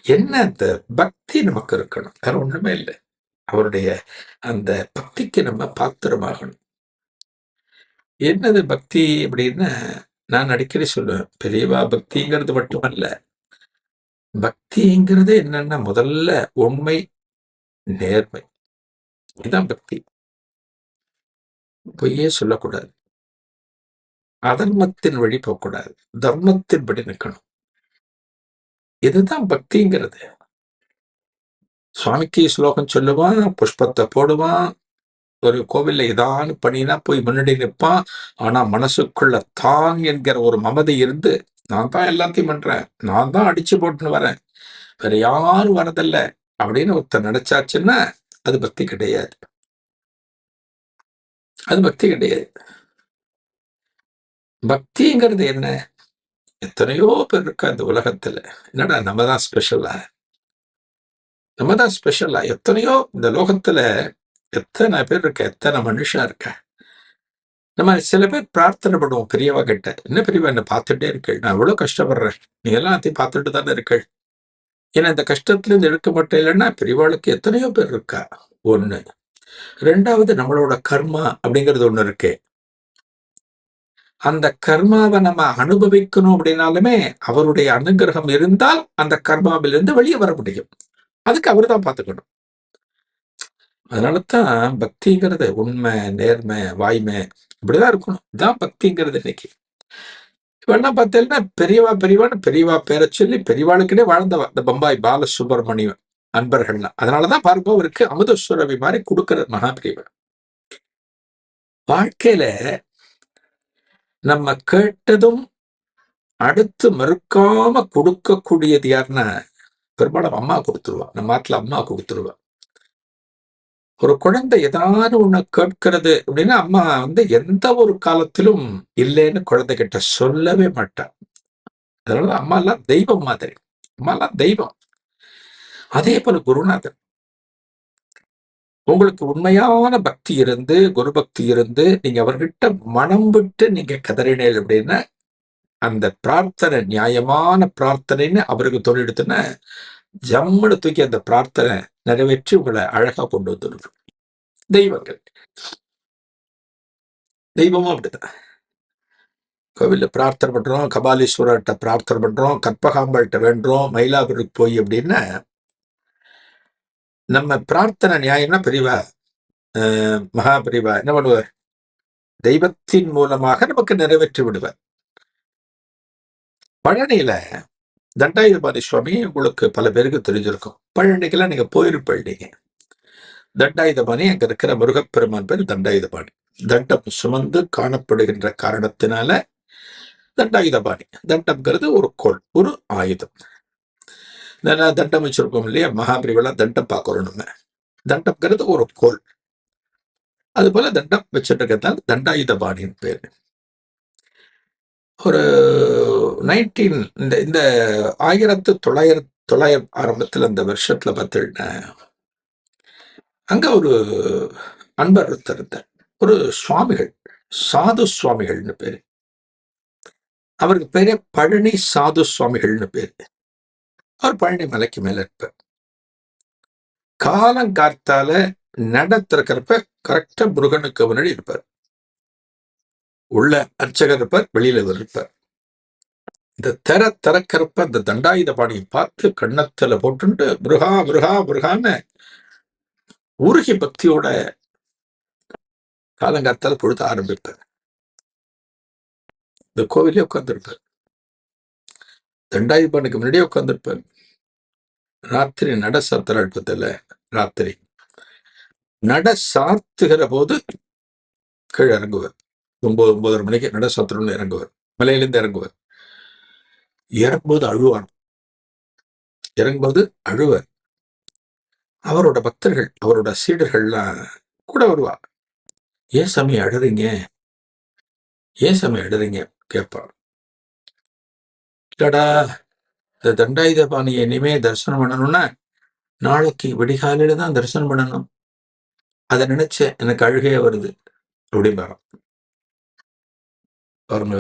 என்ன அந்த பக்தி நமக்கு இருக்கணும். வேற ஒண்ணுமே இல்லை. அவருடைய அந்த பக்திக்கு நம்ம பாத்திரமாகணும். என்னது பக்தி அப்படின்னா, நான் அடிக்கடி சொல்லுவேன். பெரியவா பக்திங்கிறது மட்டுமல்ல. பக்திங்கிறது என்னன்னா முதல்ல உண்மை, நேர்மை. இதுதான் பக்தி. பொய்யே சொல்லக்கூடாது. அதர்மத்தின் வழி போகக்கூடாது. தர்மத்தின்படி நிற்கணும். இதுதான் பக்திங்கிறது. சுவாமிக்கு ஸ்லோகம் சொல்லுவான், புஷ்பத்தை போடுவான், ஒரு கோவில்ல ஏதானு பண்ணினா போய் முன்னாடி நிற்பான். ஆனா மனசுக்குள்ள தான் என்கிற ஒரு மமதை இருந்து, நான் தான் எல்லாத்தையும் பண்றேன், நான் தான் அடிச்சு போட்டுன்னு வரேன், வேற யாரும் வரதில்ல அப்படின்னு ஒருத்தர் நினைச்சாச்சுன்னா அது பக்தி கிடையாது. அது பக்தி கிடையாது. பக்திங்கிறது என்ன? எத்தனையோ பேர் இருக்கா இந்த உலகத்துல. என்னடா நம்ம தான் ஸ்பெஷலா? நம்ம தான் ஸ்பெஷலா? எத்தனையோ இந்த லோகத்துல எத்தனை பேர் இருக்க, எத்தனை மனுஷன் இருக்க. நம்ம சில பேர் பிரார்த்தனை பண்ணுவோம் பெரியவா கிட்ட, என்ன பெரியவா என்ன பார்த்துட்டே இருக்கள், நான் எவ்வளவு கஷ்டப்படுறேன், நீ எல்லாத்தையும் பார்த்துட்டு தானே இருக்கள், ஏன்னா இந்த கஷ்டத்துல இருந்து எடுக்க மாட்டேன். இல்லைன்னா பெரியவாளுக்கு எத்தனையோ பேர் இருக்கா. ஒண்ணு. ரெண்டாவது, நம்மளோட கர்மா அப்படிங்கிறது ஒண்ணு இருக்கு. அந்த கர்மாவை நம்ம அனுபவிக்கணும் அப்படின்னாலுமே அவருடைய அனுகிரகம் இருந்தால் அந்த கர்மாவிலிருந்து வெளியே வர முடியும். அதுக்கு அவர் தான் பார்த்துக்கணும். அதனாலதான் பக்திங்கிறது உண்மை, நேர்மை, வாய்மை இப்படிதான் இருக்கணும். இதுதான் பக்திங்கிறது இன்னைக்கு. இப்ப பார்த்தீங்கன்னா பெரியவா பேரை சொல்லி பெரியவாளுக்கிட்டே வாழ்ந்தவா இந்த பம்பாய் பாலசுப்ரமணியம் அன்பர்கள்லாம். அதனாலதான் பாருங்க அவருக்கு அமுதசுரவி மாதிரி கொடுக்கிற மகாபிரிவா. வாழ்க்கையில நம்ம கேட்டதும் அடுத்து மறுக்காம கொடுக்கக்கூடியது யாருன்னா பெரும்பாலும் அம்மா கொடுத்துருவா. நம்ம நாட்டுல அம்மா கொடுத்துருவா. ஒரு குழந்தை ஏதாவது ஒண்ணு கேட்கிறது அப்படின்னா அம்மா எந்த ஒரு காலத்திலும் இல்லைன்னு குழந்தை கிட்ட சொல்லவே மாட்டா. அதனால அம்மா எல்லாம் தெய்வம் மாதிரி. அம்மா எல்லாம் தெய்வம். அதே போல குருநாதர், உங்களுக்கு உண்மையான பக்தி இருந்து, குரு பக்தி இருந்து, நீங்க அவர்கிட்ட மனம் விட்டு நீங்க கதறினேள் அப்படின்னா அந்த பிரார்த்தனை நியாயமான பிரார்த்தனைன்னு அவருக்கு தோணிடுத்துன்னா ஜம்முன்னு தூக்கி அந்த பிரார்த்தனை நிறைவேற்றி உங்களை அழகா கொண்டு வந்துடும். தெய்வங்கள், தெய்வமும் அப்படிதான். கோவில்ல பிரார்த்தனை பண்றோம், கபாலீஸ்வரர்கிட்ட பிரார்த்தனை பண்றோம், கற்பகாம்பல்கிட்ட வேண்டுறோம், மயிலாபுரிக்கு போய் அப்படின்னா நம்ம பிரார்த்தனை நியாயம்னா பெரியவா மகாபிரிவா என்ன பண்ணுவார், தெய்வத்தின் மூலமாக நமக்கு நிறைவேற்றி விடுவார். பழனியில தண்டாயுதபாணி சுவாமி உங்களுக்கு பல பேருக்கு தெரிஞ்சிருக்கும். பழனிக்கெல்லாம் நீங்க போயிருப்பீங்க. நீங்க தண்டாயுதபாணி, அங்க இருக்கிற முருகப்பெருமான் பேர் தண்டாயுதபாணி. தண்டம் சுமந்து காணப்படுகின்ற காரணத்தினால தண்டாயுதபாணி. தண்டம்ங்கிறது ஒரு கோள், ஒரு ஆயுதம். தண்டம் வச்சிருக்கோம் இல்லையா, மகாபிரிவெல்லாம் தண்டம் பார்க்கிறோம் நம்ம. தண்டம்ங்கிறது ஒரு கோள். அது போல தண்டம் வச்சுட்டு இருக்கிறதால தண்டாயுதபாணின்னு பேரு. ஒரு 19 இந்த 1900 ஆரம்பத்தில் அந்த வருஷத்துல பார்த்தீங்கன்னா அங்க ஒரு அன்பர் இருந்தார். ஒரு சுவாமிகள், சாது சுவாமிகள்னு பேரு. அவருக்கு பேரே பழனி சாது சுவாமிகள்னு பேரு. அவர் பழனி மலைக்கு மேல இருப்பார். காலங்கார்த்தால நட திறக்கிறப்ப கரெக்டா முருகனுக்கு முன்னாடி இருப்பார். உள்ள அர்ச்சகர் இருப்பார், வெளியில இருப்பார். இந்த திறக்கிறப்ப அந்த தண்டாயுதபாணியை பார்த்து கண்ணத்துல போட்டு முருகா முருகா முருகான்னு உருகி பக்தியோட காலங்காத்தால பொழுது ஆரம்பிப்பார். இந்த கோவிலே உட்கார்ந்துருப்பார். தண்டாயுதபாணிக்கு முன்னாடியே உட்கார்ந்துருப்பார். ராத்திரி நட சாத்திர அழுப்பத்தில் ராத்திரி நட சாத்துகிற போது கீழே இறங்குவார். 9:30 மணிக்கு நட சாத்திரம்னு இறங்குவார். மலையிலிருந்து இறங்குவார். இறங்கும்போது அழுவார். இறங்கும்போது அழுவார். அவரோட பக்தர்கள், அவரோட சீடர்கள்லாம் கூட வருவா. ஏன் சாமி அழுறீங்க, ஏன் சாமி அழுறீங்க கேட்பார். இல்லடா, இந்த தண்டாயுதபாணியை இனிமே தரிசனம் பண்ணணும்னா நாளைக்கு விடிகாலையில தான் தரிசனம் பண்ணணும், அதை நினைச்ச எனக்கு அழுகையே வருது அப்படிம்பாராம். பாருங்க,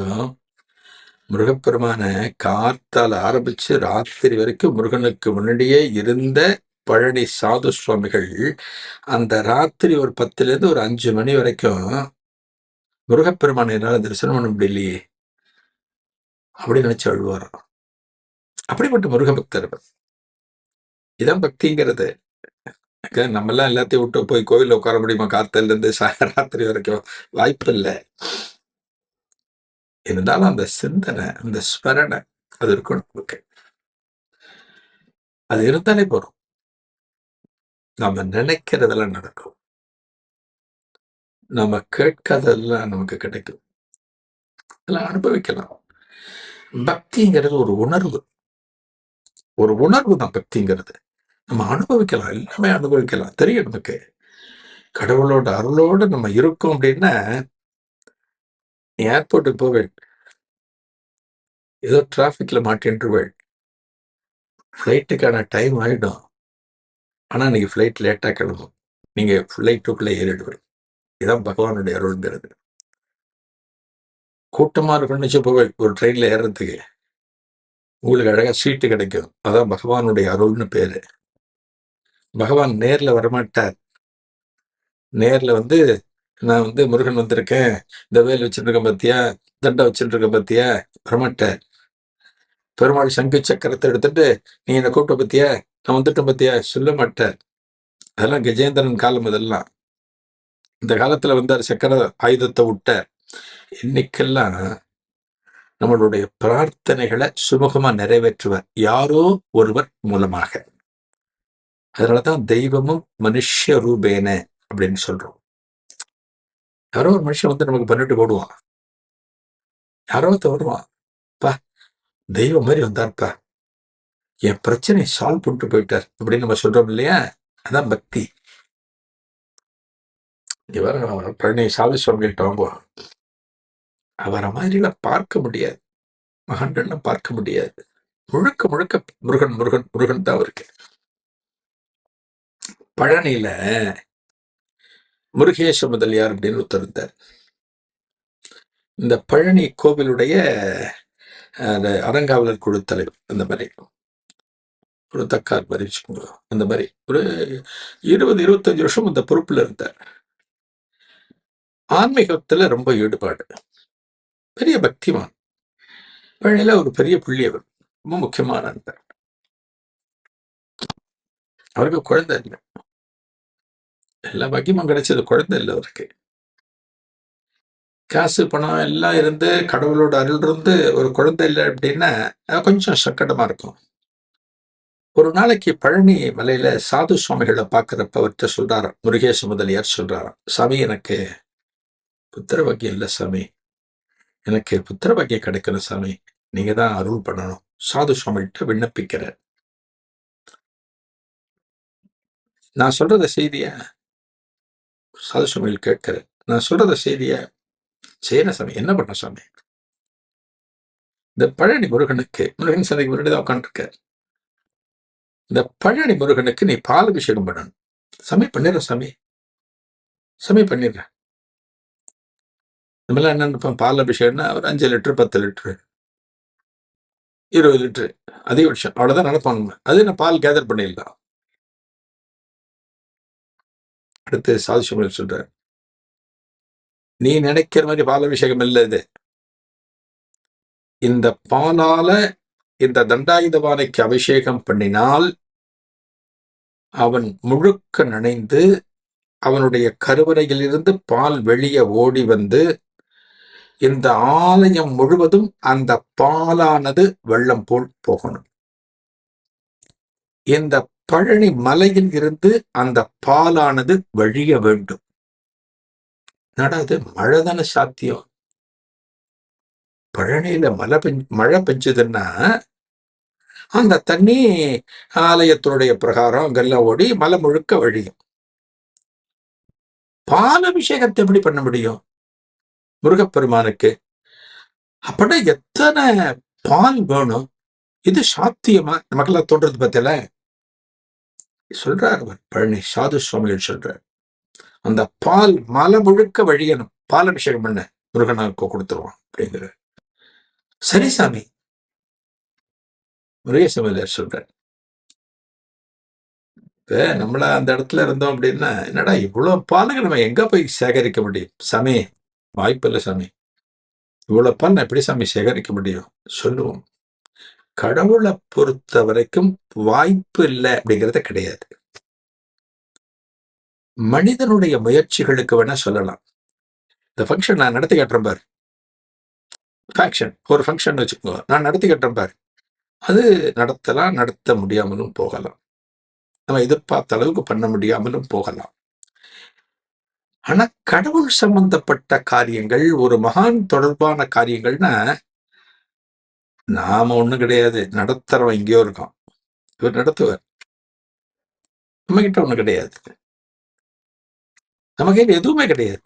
முருகப்பெருமான காத்தால ஆரம்பிச்சு ராத்திரி வரைக்கும் முருகனுக்கு முன்னாடியே இருந்த பழனி சாது சுவாமிகள் அந்த ராத்திரி ஒரு 10லேருந்து ஒரு 5 மணி வரைக்கும் முருகப்பெருமான என்னால தரிசனம் பண்ண முடியலையே அப்படின்னு நினைச்சு அழுவாராம். அப்படிப்பட்ட முருக பக்தர். இதான் பக்திங்கிறது. நம்ம எல்லாம் எல்லாத்தையும் விட்டு போய் கோவில்ல உட்கார முடியுமா காத்தால இருந்து ராத்திரி வரைக்கும்? வாய்ப்பு இல்லை. இருந்தாலும் அந்த சிந்தனை, அந்த ஸ்மரணை அது இருக்கணும் நமக்கு. அது இருந்தாலே போறோம். நாம நினைக்கிறதெல்லாம் நடக்கும். நம்ம கேட்காததெல்லாம் நமக்கு கிடைக்கும். அதெல்லாம் அனுபவிக்கலாம். பக்திங்கிறது ஒரு உணர்வு. ஒரு உணர்வு தான் பக்திங்கிறது. நம்ம அனுபவிக்கலாம். எல்லாமே அனுபவிக்கலாம். தெரியும் நமக்கு. கடவுளோட அருளோடு நம்ம இருக்கோம் அப்படின்னா, ஏர்போர்ட்டுக்கு போவேன். ஏதோ டிராஃபிக்ல மாட்டின்றுவேன். ஃப்ளைட்டுக்கான டைம் ஆயிடும். ஆனா இன்னைக்கு ஃப்ளைட் லேட்டா கிளம்பும். நீங்க ஃப்ளைட்டுக்குள்ள ஏறிடுவேன். இதான் பகவானுடைய அருள்ங்கிறது. கூட்டமா இருக்கும்னு வச்சு போவேன் ஒரு ட்ரெயின்ல ஏறுறதுக்கு. உங்களுக்கு அழகா சீட்டு கிடைக்கும். அதான் பகவானுடைய அருள்னு பேரு. பகவான் நேர்ல வரமாட்டார். நேர்ல வந்து நான் வந்து முருகன் வந்திருக்கேன், இந்த வேல் வச்சுட்டு இருக்கேன் பாத்தியா, தண்டை வச்சுட்டு இருக்கேன் பாத்தியா, வரமாட்டார். பெருமாள் சங்கு சக்கரத்தை எடுத்துட்டு நீ என்ன கூப்பிட்ட பத்தியா, நான் வந்துட்டேன் பத்தியா சொல்ல மாட்டார். அதெல்லாம் கஜேந்திரன் காலம். இதெல்லாம் இந்த காலத்துல வந்தார், சக்கர ஆயுதத்தை விட்டார். இன்னைக்கெல்லாம் நம்மளுடைய பிரார்த்தனைகளை சுமூகமா நிறைவேற்றுவார் யாரோ ஒருவர் மூலமாக. அதனாலதான் தெய்வமும் மனுஷ ரூபேன அப்படின்னு சொல்றோம். யாரோ ஒரு மனுஷன் வந்து நமக்கு பண்ணிட்டு போடுவான். யாரோ வருவான், பா தெய்வம் மாதிரி வந்தார்ப்பா, என் பிரச்சனை சால்வ் பண்ணிட்டு போயிட்டார் அப்படின்னு நம்ம சொல்றோம் இல்லையா? அதான் பக்தி. இவர் பழனி சாமி சுவாமிகிட்ட வாங்குவோம். அவரை மாதிரிலாம் பார்க்க முடியாது, மகான்கள்லாம் பார்க்க முடியாது. முழுக்க முழுக்க முருகன் முருகன் முருகன் தான் இருக்கு. பழனியில முருகேச முதலியார் அப்படின்னு ஒருத்தர் இருந்தார். இந்த பழனி கோவிலுடைய அறங்காவலர் குழு தலைவர். அந்த மாதிரி ஒரு தக்கார் மாதிரி வச்சுக்கோங்க. அந்த மாதிரி ஒரு 20-25 வருஷம் அந்த பொறுப்புல இருந்தார். ஆன்மீகத்துல ரொம்ப ஈடுபாடு, பெரிய பக்திமான். பழனியில ஒரு பெரிய புள்ளியவர், ரொம்ப முக்கியமான நண்பர். அவருக்கு குழந்தை இல்லை. எல்லா பாக்கியமும் கிடைச்சது, குழந்தை இல்லை அவருக்கு. காசு பணம் எல்லாம் இருந்து கடவுளோட அருள் இருந்து ஒரு குழந்தை இல்லை அப்படின்னா கொஞ்சம் சங்கடமா இருக்கும். ஒரு நாளைக்கு பழனி மலையில சாது சுவாமிகளை பார்க்கிறப்ப அவர்கிட்ட சொல்றாராம், முருகேச முதலியார் சொல்றாராம், சாமி எனக்கு புத்திர பாக்கியம் இல்லை சாமி, எனக்கு புத்திர பாக்கியம் கிடைக்கணும் சாமி, நீங்க தான் அருள் பண்ணணும். சாது சுவாமிகிட்ட விண்ணப்பிக்கிற. நான் சொல்றத செய்தியா? சாது சுவாமிகள் கேட்கிற. நான் சொல்றத செய்தியா? செய்யற சாமி. என்ன பண்ண சாமி? இந்த பழனி முருகனுக்கு, முருகன் சந்தைக்கு முன்னாடி தான் உட்காந்துருக்க, இந்த பழனி முருகனுக்கு நீ பால் அபிஷேகம் பண்ணணும் சாமி. பண்ணிடுற சாமி, சாமி பண்ணிடுற. இந்த மாதிரிலாம் என்ன நினைப்பேன், பால் அபிஷேகம்னா ஒரு 5 லிட்டரு 10 லிட்டரு 20 லிட்டரு அதிகபட்சம், அவ்வளவுதான் நடப்பாங்க. அது என்ன பால் கேதர் பண்ணிடலாம். அடுத்து சாது சுவாமிகள் சொல்ற, நீ நினைக்கிற மாதிரி பால் அபிஷேகம் இல்லை இது. இந்த பாலால இந்த தண்டாயுதபானைக்கு அபிஷேகம் பண்ணினால் அவன் முழுக்க நனைந்து அவனுடைய கருவறையில் இருந்து பால் வெளியே ஓடி வந்து இந்த ஆலயம் முழுவதும் அந்த பாலானது வெள்ளம் போல் போகணும். இந்த பழனி மலையில் இருந்து அந்த பாலானது வழிய வேண்டும். நடாது மழை தானே சாத்தியம். பழனியில மழை பெஞ்சதுன்னா அந்த தண்ணி ஆலயத்தினுடைய பிரகாரம் அங்கெல்லாம் ஓடி மலை முழுக்க வழியும். பால் அபிஷேகத்தை எப்படி பண்ண முடியும் முருகப்பெருமானுக்கு? அப்படின்னா எத்தனை பால் வேணும்? இது சாத்தியமா? நமக்கெல்லாம் தோன்றது பத்தில சொல்றார் பழனி சாது சுவாமிகள் சொல்றார், அந்த பால் மலை முழுக்க வழியணும், பால் அபிஷேகம் பண்ண முருகனுக்கு கொடுத்துருவான் அப்படிங்கிற. சரி சாமி, முருகேசமலையார் சொல்றார். இப்ப நம்மள அந்த இடத்துல இருந்தோம் அப்படின்னா, என்னடா இவ்வளவு பாலுக்கு நம்ம எங்க போய் சேகரிக்க முடியும் சாமி? வாய்ப்பு இல்லை சாமி. இவ்வளவு பால் நான் எப்படி சாமி சேகரிக்க முடியும்? சொல்லுவோம். கடவுளை பொறுத்த வரைக்கும் வாய்ப்பு இல்லை அப்படிங்கிறத கிடையாது. மனிதனுடைய முயற்சிகளுக்கு வேணா சொல்லலாம். இந்த ஃபங்க்ஷன் நான் நடத்தி காட்டுறேன் பார், ஃபங்க்ஷன் ஒரு ஃபங்க்ஷன் வச்சுக்கோங்க, நான் நடத்தி காட்டுறேன் பார், அது நடத்தலாம், நடத்த முடியாமலும் போகலாம். நம்ம எதிர்பார்த்த அளவுக்கு பண்ண முடியாமலும் போகலாம். ஆனா கடவுள் சம்பந்தப்பட்ட காரியங்கள், ஒரு மகான் தொடர்பான காரியங்கள்னா, நாம ஒண்ணும் கிடையாது. நடத்துறவன் எங்கேயோ இருக்கான். இவர் நடத்துவார். நம்மகிட்ட ஒண்ணும் கிடையாது. நம்ம கையில எதுவுமே கிடையாது.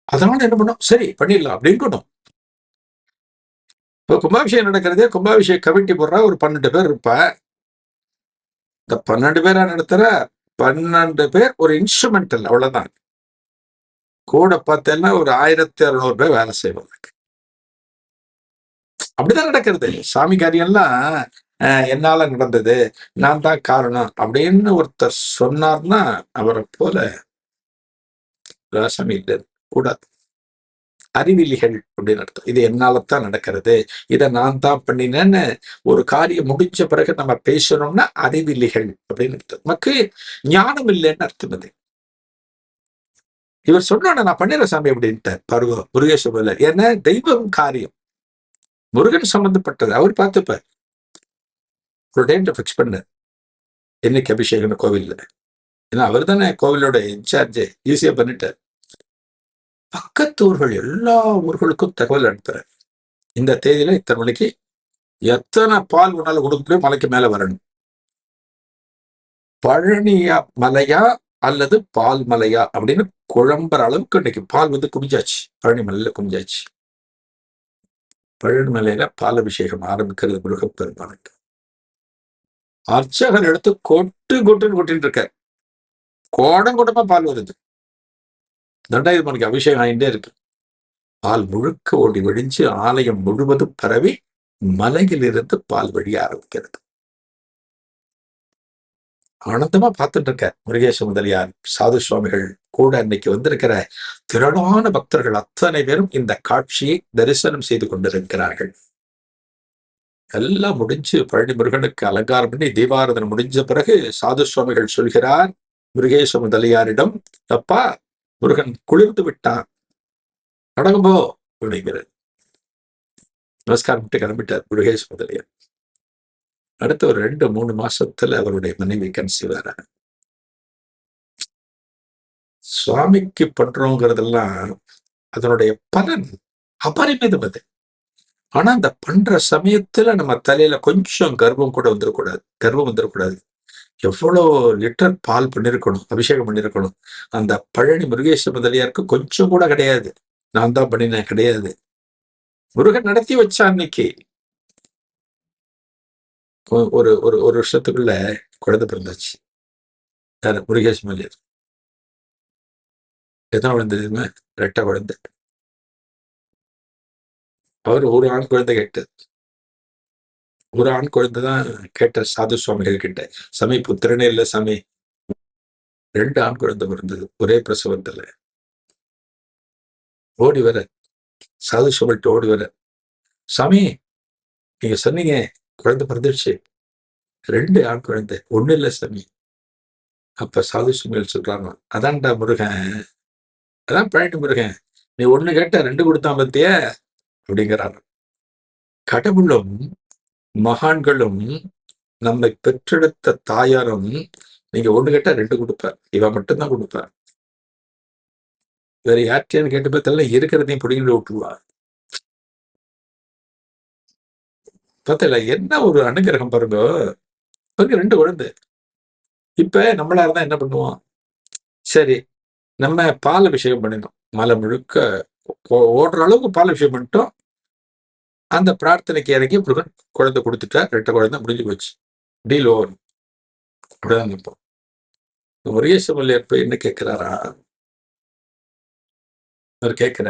அதனால என்ன பண்ணோம்? சரி பண்ணிடலாம் அப்படின்னுக்கணும். இப்போ கும்பாபிஷேகம் நடக்கிறதே கும்பாபிஷேக கமிட்டி போடுறா, ஒரு 12 பேர் இருப்பா. இந்த 12 பேரா நடத்துற 12 பேர் ஒரு இன்ஸ்ட்ருமெண்டல் அவ்வளவுதான். கூட பார்த்தேன்னா ஒரு 1600 பேர் வேலை செய்வாங்க. அப்படிதான் நடக்கிறது. சாமி காரியம்லாம் என்னால நடந்தது, நான் தான் காரணம் அப்படின்னு ஒருத்தர் சொன்னார்னா அவரை போல சாமி இல்லை, கூடாது. அறிவிலிகள் அப்படின்னு அர்த்தம். இது என்னாலத்தான் நடக்கிறது, இதை நான் தான் பண்ணினேன்னு ஒரு காரியம் முடிஞ்ச பிறகு நம்ம பேசணும்னா அறிவிலிகள் அப்படின்னு அர்த்தம். நமக்கு ஞானம் இல்லைன்னு அர்த்தம். அது இவர் சொன்னோட நான் பண்ணிடுறேன் சாமி அப்படின்ட்டு பருவ முருகேஸ்வரர். ஏன்னா தெய்வம் காரியம் முருகன் சம்பந்தப்பட்டது. அவர் பார்த்துப்பார். ஒரு டேட்டை ஃபிக்ஸ் பண்ணார், என்னைக்கு அபிஷேகம் கோவில்ல. ஏன்னா அவர் தானே கோவிலோட இன்சார்ஜ், ஈஸியா பண்ணிட்டார். பக்கத்து ஊர்கள் எல்லா ஊர்களுக்கும் தகவல் அனுப்புறார். இந்த தேதியில இத்தனை மணிக்கு எத்தனை பால் உணாலும் கொடுக்க மலைக்கு மேல வரணும். பழனியா மலையா அல்லது பால் மலையா அப்படின்னு குழம்புற அளவுக்கு இன்னைக்கு பால் குடிஞ்சாச்சு. பழனி மலையில குடிஞ்சாச்சு. பழனி மலையில பால் அபிஷேகம் ஆரம்பிக்கிறது முருகப்பெருமானுக்கு. அர்ச்சகர் எடுத்து கொட்டின்னு இருக்கார். கோடம் கூட்டமா பால் வருது. 2,000 மணிக்கு அபிஷேகம் ஆகிட்டே இருக்கு. பால் முழுக்க ஓடி வடிஞ்சு ஆலயம் முழுவதும் பரவி மலையிலிருந்து பால் வழிய ஆரம்பிக்கிறது. ஆனந்தமா பார்த்துட்டு இருக்க முருகேச முதலியார் சாது சுவாமிகள் கூட இன்னைக்கு வந்திருக்கிற திரளான பக்தர்கள் அத்தனை பேரும் இந்த காட்சியை தரிசனம் செய்து கொண்டிருக்கிறார்கள். எல்லாம் முடிஞ்சு பழனி முருகனுக்கு அலங்காரம் பண்ணி தீபாராதனை முடிஞ்ச பிறகு சாது சுவாமிகள் சொல்கிறார் முருகேச முதலியாரிடம், அப்பா முருகன் குளிர்ந்து விட்டான், நடக்கும்போ அப்படிங்கிறார். நமஸ்காரம் விட்டு கிளம்பிட்டார் முருகேச முதலியார். அடுத்த ஒரு 2-3 மாசத்துல அவருடைய மனைவி கன்சீவ் ஆறாங்க. சுவாமிக்கு பண்றோங்கிறதெல்லாம் அதனுடைய பலன் அபரிமிதம். அது ஆனா அந்த பண்ற சமயத்துல நம்ம தலையில கொஞ்சம் கர்வம் வந்துடக்கூடாது. எவ்வளவு லிட்டர் பால் பண்ணிருக்கணும், அபிஷேகம் பண்ணிருக்கணும். அந்த பழனி முருகேச முதலியாருக்கு கொஞ்சம் கூட கிடையாது. நான் தான் பண்ணினேன் கிடையாது. முருகன் நடத்தி வச்சா. அன்னைக்கு ஒரு ஒரு ஒரு வருஷத்துக்குள்ள குழந்தை பிறந்தாச்சு. முருகேச முதலியார் எத்தனை குழந்தை? 2 குழந்தை. அவர் ஒரு ஆண் குழந்தை கேட்டார். ஒரு ஆண் குழந்தை தான் கேட்டார் சாது சுவாமிகள் கிட்ட. சாமி புத்திரனே இல்லை சாமி. 2 ஆண் குழந்தை பிறந்தது ஒரே பிரசவத்துல. ஓடி வர சாது சுவாமிகிட்ட ஓடி வர, சாமி நீங்க சொன்னீங்க குழந்தை பிறந்துடுச்சு, 2 ஆண் குழந்தை, ஒண்ணு இல்லை சாமி. அப்ப சாது சுவாமிகள் சொல்றாங்க, அதான்டா முருகன், அதான் பழனி முருகன், நீ 1 கேட்ட 2 கொடுத்தான் பத்திய அப்படிங்கிறாங்க. கடவுளும் மகான்களும் நம்மை பெற்றெடுத்த தாயாரும் நீங்க 1 கேட்டா 2 கொடுப்பார். இவன் மட்டும்தான் கொடுப்பார். வேற யார்கிட்டயான்னு கேட்டு பார்த்தா இருக்கிறதையும் பிடிங்கிட்டு விட்டுருவா. பார்த்தல என்ன ஒரு அனுகிரகம் பாருங்க. 2 குழந்தை. இப்ப நம்மளா இருந்தா என்ன பண்ணுவோம்? சரி நம்ம பால் அபிஷேகம் பண்ணினோம், மலை முழுக்க ஓடுற அளவுக்கு பால் அபிஷேகம் பண்ணிட்டோம். அந்த பிரார்த்தனைக்கு இறங்கி முருகன் குழந்தை கொடுத்துட்டா, 2 குழந்தை முடிஞ்சு போச்சு, டீல் ஓவர். அப்படிதான் நிற்போம். முருகேச முதலியார் போய் என்ன கேட்கிறாரா? அவர் கேட்கிற,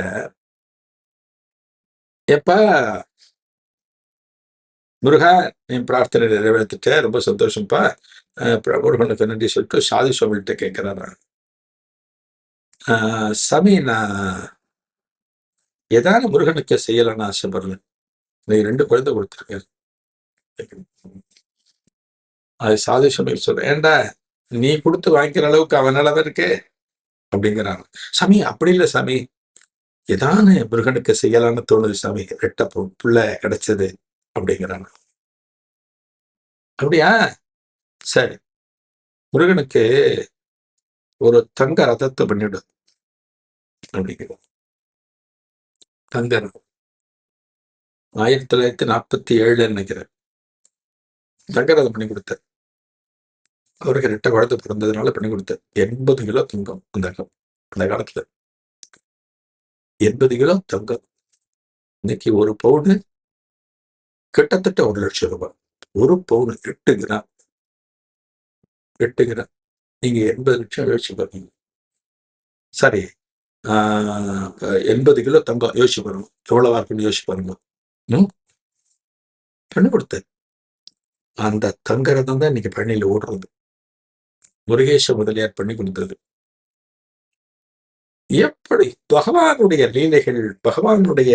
எப்ப முருகா என் பிரார்த்தனை நிறைவேற்றிட்ட, ரொம்ப சந்தோஷம்ப்பா, முருகனுக்கு நன்றி சொல்லிட்டு சாது சுவாமிகிட்ட கேட்கிறாரா, சாமி நான் ஏதாவது முருகனுக்கு செய்யலான்னு ஆசைப்படுறேன், நீ 2 குழந்தை கொடுத்துருக்க. அது சாது சுவாமிகள் சொல்ற, ஏண்டா நீ கொடுத்து வாங்கிக்கிற அளவுக்கு அவன் நிலவ இருக்கு அப்படிங்கிறாங்க. சாமி அப்படி இல்லை சாமி, ஏதானு முருகனுக்கு செய்யலான்னு தோணுது சாமி, 2 புள்ள கிடைச்சது அப்படிங்கிறாங்க. அப்படியா? சரி. முருகனுக்கு ஒரு தங்க ரதத்தை பண்ணிவிடு அப்படிங்கிறது. தங்க ரதம் 1947 நினைக்கிறேன். தங்க ரதம் பண்ணி கொடுத்தார். அவருக்கு 2 குழந்தை பிறந்ததுனால பண்ணி கொடுத்தார். 80 கிலோ தங்கம் அந்த காலத்துல 80 கிலோ தங்கம். இன்னைக்கு ஒரு பவுனு கிட்டத்தட்ட 1,00,000 ரூபாய். ஒரு பவுனு 8 கிராம். 8 கிராம். நீங்க 80 லட்சம் யோசிச்சு பாருங்க. சரி, 80 கிலோ தங்கம் யோசிச்சு பாருங்க. எவ்வளவா இருக்குன்னு யோசிச்சு பாருங்க. பண்ணி கொடுத்தார். அந்த தங்க ரதம் தான் இன்னைக்கு பழனியில ஓடுறது. முருகேச முதலியார் பண்ணி கொடுத்தது. எப்படி பகவானுடைய லீலைகள், பகவானுடைய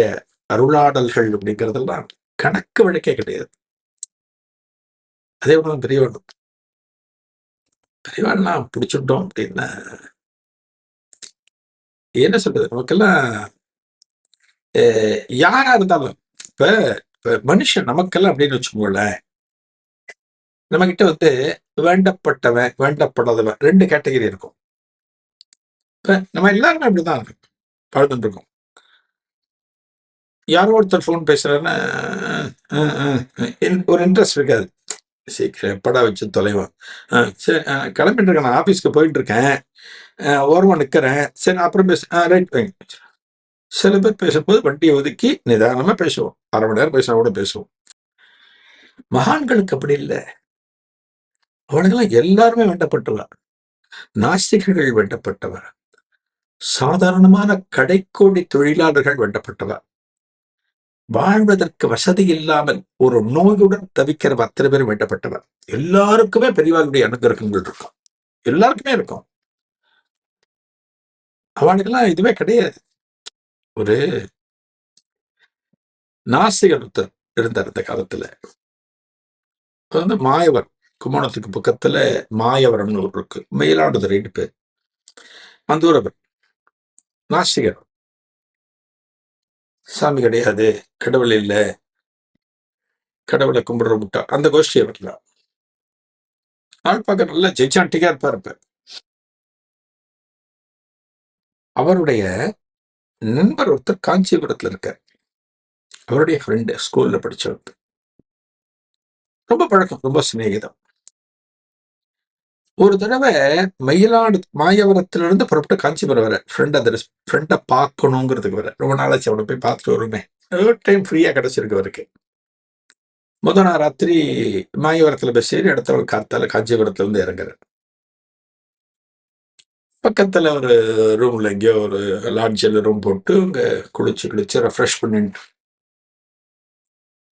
அருளாடல்கள் அப்படிங்கிறதெல்லாம் கணக்கு வழக்கே கிடையாது. அதே போல பெரியவாள்லாம் பிடிச்சிட்டோம் அப்படின்னா என்ன சொல்றது, நமக்கெல்லாம் யாரா இருந்தாலும் இப்ப மனுஷன் நமக்கெல்லாம் அப்படின்னு வச்சுக்கோங்களேன், நம்ம கிட்ட வேண்டப்பட்டவன் வேண்டப்படாதவன் 2 கேட்டகரி இருக்கும். இப்ப நம்ம எல்லாருமே அப்படிதான் வாழ்ந்துட்டு இருக்கோம். யாரோ ஒருத்தர் ஃபோன் பேசுறாருன்னா ஒரு இன்ட்ரெஸ்ட் இருக்காது. சீக்கிரம் எப்படா வச்சு தொலைவான். சரி, கிளம்பிட்டு இருக்கேன், நான் ஆஃபீஸ்க்கு போயிட்டு இருக்கேன், ஓரமா நிற்கிறேன், சரி அப்புறம் ரைட் வைங்க. சில பேர் பேசும்போது வண்டியை ஒதுக்கி நிதானமா பேசுவோம். 1/2 மணி நேரம் பேசினா கூட பேசுவோம். மகான்களுக்கு அப்படி இல்லை. அவனுங்கெல்லாம் எல்லாருமே வேண்டப்பட்டவர். நாஸ்திகர்கள் வேண்டப்பட்டவர். சாதாரணமான கடைக்கோடி தொழிலாளர்கள் வேண்டப்பட்டவர். வாழ்வதற்கு வசதி இல்லாமல் ஒரு நோயுடன் தவிக்கிற அத்தனை பேர் வேண்டப்பட்டவர். எல்லாருக்குமே பெரியவாளுடைய அனுகிரகங்கள் இருக்கும். எல்லாருக்குமே இருக்கும். அவனுக்கெல்லாம் இதுவே கிடையாது. ஒரு நாஸ்திகர் ஒருத்தர் இருந்தார் இந்த காலத்துல. மாயவர், கும்பகோணத்துக்கு பக்கத்துல மாயவரம்னு ஒரு இருக்கு, மயிலாடுதுறைன்னு பேர். அந்த ஊர் அவர் நாஸ்திகர். சாமி கிடையாது, கடவுள் இல்ல, கடவுளை கும்பிடுற முட்டா, அந்த கோஷ்டி அவர் தான். ஆள் பார்க்க நல்லா ஜெய்சாண்டிக்கா இருப்பார். அவருடைய நண்பர் ஒருத்தர் காஞ்சிபுரத்துல இருக்கார். அவருடைய ஃப்ரெண்டு, ஸ்கூல்ல படிச்சவர். ரொம்ப பழக்கம், ரொம்ப சிநேகிதம். ஒரு தடவை மாயவரத்திலிருந்து புறப்பட்டு காஞ்சிபுரம் வர ஃப்ரெண்டை பார்க்கணுங்கிறதுக்கு வர. ரொம்ப நாளாச்சு அவனை போய் பார்த்துட்டு வருமே. டைம் ஃப்ரீயா கிடைச்சிருக்கு அவருக்கு. முதல் நாள் ராத்திரி மாயவரத்துல பஸ் ஏறி இடத்துல காத்தால காஞ்சிபுரத்துல இருந்து இறங்குறாரு. பக்கத்துல ஒரு ரூம்ல எங்கேயோ ஒரு லாட்ஜில் ரூம் போட்டு அங்க குளிச்சு ரெஃப்ரெஷ் பண்ணிட்டு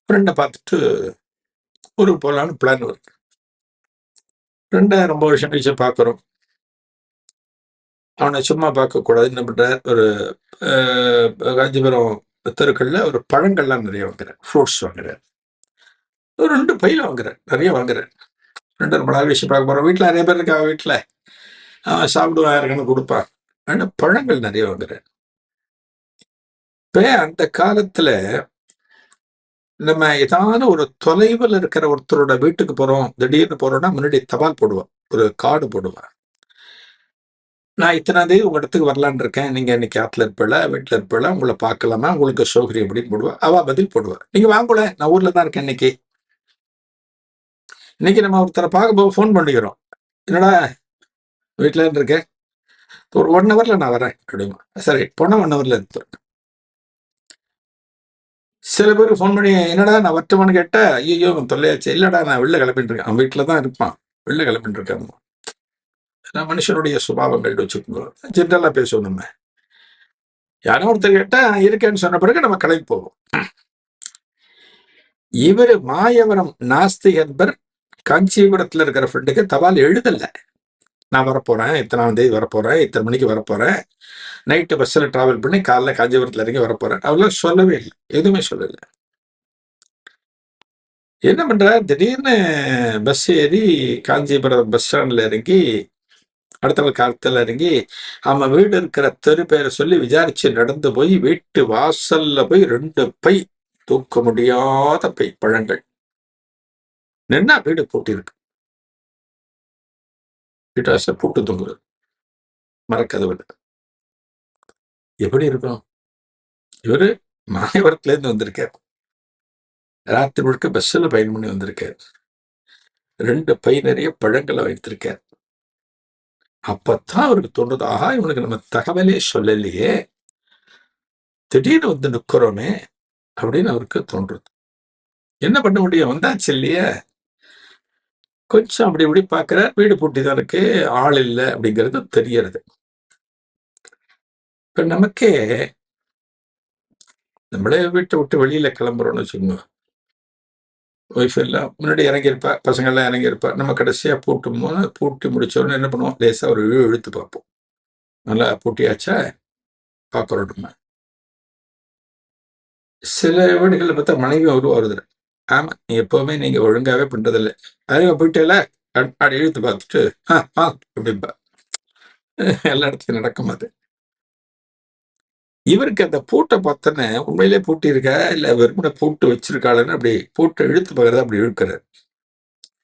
ஃப்ரெண்டை பார்த்துட்டு ஊருக்கு போகலான்னு பிளான் வருது. ஃப்ரெண்டை ரொம்ப வருஷம் கழிச்சு பார்க்குறோம். அவனை சும்மா பார்க்கக்கூடாது, என்ன பண்றார், ஒரு காஞ்சிபுரம் தெருக்கள்ல ஒரு பழங்கள்லாம் நிறைய வாங்குறார், ஃப்ரூட்ஸ் வாங்குறார். ஒரு 2 பையில வாங்குறார், நிறைய வாங்குறார். 2 ரொம்ப நாள் விஷயம் பார்க்க போறோம். வீட்டில் நிறைய பேர் இருக்கா, வீட்டில் சாப்பிடுவான், யாருக்குன்னு கொடுப்பான். ஆனால் பழங்கள் நிறைய வாங்குறார். இப்ப அந்த காலத்துல நம்ம ஏதாவது ஒரு தொலைவில் இருக்கிற ஒருத்தரோட வீட்டுக்கு போறோம், திடீர்னு போறோம்னா முன்னாடி தபால் போடுவோம், ஒரு கார்டு போடுவேன். நான் இத்தனாம் தேதி உங்க இடத்துக்கு வரலான் இருக்கேன், நீங்க இன்னைக்கு ஆத்துல இருப்பல, வீட்டுல இருப்பல, உங்களை பார்க்கலாமா, உங்களுக்கு சௌகரியம் அப்படின்னு போடுவேன். அவ பதில் போடுவேன், நீங்க வாங்கல, நான் ஊர்ல தான் இருக்கேன் இன்னைக்கு. இன்னைக்கு நம்ம ஒருத்தரை பார்க்க போக ஃபோன் பண்ணிக்கிறோம், என்னடா வீட்டுல இருக்கேன், ஒரு 1 ஹவர்ல நான் வரேன் அப்படிமா. சரி, போனா 1 ஹவர்ல இருப்பேன். சில பேருக்கு ஃபோன் பண்ணி என்னடா நான் வரட்டுமான்னு கேட்டா, ஐயோ தொல்லையாச்சு, இல்லடா நான் வெளில கிளம்பிட்டு இருக்கேன். அவன் வீட்டுல தான் இருப்பான், வெளில கிளம்பிட்டு இருக்கான். மனுஷனுடைய சுபாவங்கள் வச்சுக்கோங்க, ஜென்ரலா பேசுவோம். நம்ம யாரும் ஒருத்தர் கேட்டா இருக்கேன்னு சொன்ன பிறகு நம்ம கிளம்பி போவோம். இவரு மாயவரம் நாஸ்திகர் காஞ்சிபுரத்துல இருக்கிற ஃப்ரெண்டுக்கு தபால் எழுதல. நான் வரப்போறேன், இத்தனாம் தேதி வரப்போறேன், இத்தனை மணிக்கு வரப்போறேன், நைட்டு பஸ்ல டிராவல் பண்ணி காலைல காஞ்சிபுரத்துல இறங்கி வரப்போறேன், அவ்வளவு சொல்லவே இல்லை, எதுவுமே சொல்லல. என்ன பண்ற, திடீர்னு பஸ் ஏறி காஞ்சிபுரம் பஸ் ஸ்டாண்ட்ல இறங்கி அடுத்த காலத்துல இறங்கி அவன் வீடு இருக்கிற தெரு பேரை சொல்லி விசாரிச்சு நடந்து போய் வீட்டு வாசல்ல போய் 2 பை, தூக்க முடியாத பை பழங்கள், நின்னா வீடு பூட்டி இருக்கு, வீட்டு வாசல் பூட்டு தொங்குறது, மரக்கதவுல. எப்படி இருக்கும்? இவரு மாயவரத்துல இருந்து வந்திருக்காரு, ராத்திரி முழுக்க பஸ்ல பயணம் பண்ணி வந்திருக்காரு, 2 பை நிறைய பழங்களை வைத்திருக்கார். அப்பத்தான் அவருக்கு தோன்றது, ஆஹா இவனுக்கு நம்ம தகவலே சொல்லலையே, திடீர்னு வந்து நிக்கிறோமே அப்படின்னு அவருக்கு தோன்றது. என்ன பண்ண முடியும், வந்தாச்சு இல்லையா? கொஞ்சம் அப்படி இப்படி பாக்குறார், வீடு பூட்டிதான் இருக்கு, ஆள் இல்லை அப்படிங்கிறது தெரியறது. இப்ப நமக்கே நம்மளே வீட்டை விட்டு வெளியில கிளம்புறோம்னு வச்சுக்கோங்க, ஒய்ஃப் எல்லாம் முன்னாடி இறங்கியிருப்பா, பசங்க எல்லாம் இறங்கியிருப்பா, நம்ம கடைசியா பூட்டும் போது பூட்டி முடிச்ச உடனே என்ன பண்ணுவோம், லேசா ஒரு இழுத்து பார்ப்போம், நல்லா பூட்டியாச்சா பாக்குறோம். நம்ம சில வீடுகளில் பார்த்தா மனைவி வருது, ஆமா எப்பவுமே நீங்க ஒழுங்காவே பண்றதில்லை, அதிக போயிட்டேல அப்படி இழுத்து பார்த்துட்டு அப்படின்பா. எல்லா இடத்துலையும் நடக்கும் அது. இவருக்கு அந்த பூட்டை பார்த்தோன்னே உண்மையிலே பூட்டி இருக்கா இல்ல வெறுமனை பூட்டு வச்சிருக்காளுன்னு அப்படி பூட்டை இழுத்து பார்க்கறத அப்படி இழுக்கிறார்.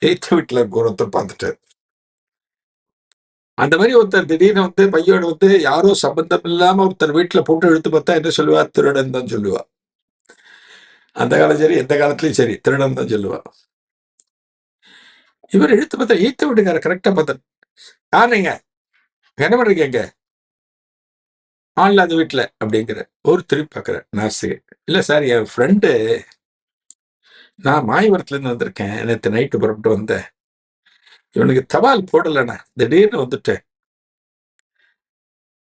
எய்த்த வீட்டுல இருக்க ஒருத்தர் பார்த்துட்டார். அந்த மாதிரி ஒருத்தர் திடீர்னு வந்து பையோடு வந்து யாரோ சம்பந்தம் இல்லாம ஒருத்தர் வீட்டுல பூட்டை இழுத்து பார்த்தா என்ன சொல்லுவா, திருடன் தான் சொல்லுவா. அந்த காலம் சரி எந்த காலத்திலயும் சரி திருடன் தான் சொல்லுவா. இவர் இழுத்து பார்த்தா எய்த்த வீட்டுக்கார கரெக்டா பார்த்தார். யாருங்க என்ன பண்றீங்க இங்க, ஆன்ல அந்த வீட்டுல அப்படிங்கிற ஒரு திருப்பி பார்க்கிற நாசிகை. இல்ல சார் என் ஃப்ரெண்டு, நான் மாயவரத்துல இருந்து வந்திருக்கேன், நேற்று நைட்டு புறப்பட்டு வந்தேன், இவனுக்கு தபால் போடலண்ணா, திடீர்னு வந்துட்டேன்,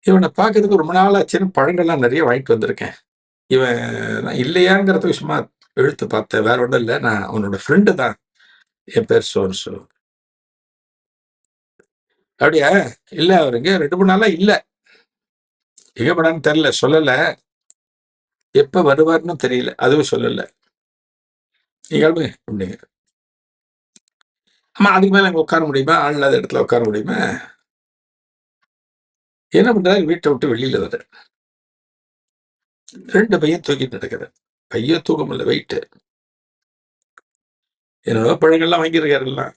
இவனை பார்க்கறதுக்கு ரொம்ப நாள் ஆச்சுன்னு பழங்கள்லாம் நிறைய வாங்கிட்டு வந்திருக்கேன், இவன் நான் இல்லையாங்கிறதுக்கு சும்மா இழுத்து பார்த்தேன், வேற ஒன்றும் இல்லை, நான் அவனோட ஃப்ரெண்டு தான், என் பேர் சோன்சோ. அப்படியா? இல்ல அவருங்க 2-3 நாளா இல்ல, எங்க போனான்னு தெரியல, சொல்லல, எப்ப வருவார்னு தெரியல, அதுவும் சொல்லல, நீங்க கிளம்புங்க அப்படிங்க. ஆமா அதுக்கு மேல அங்க உட்கார முடியுமா, ஆள் இல்லாத இடத்துல உட்கார முடியுமா? என்ன பண்றாரு, வீட்டை விட்டு வெளியில வர 2 பையன் தூக்கிட்டு நடக்கிற, பையன் தூக்க முடியல, வெயிட், என்னோட பழங்கள்லாம் வாங்கியிருக்காருலாம்.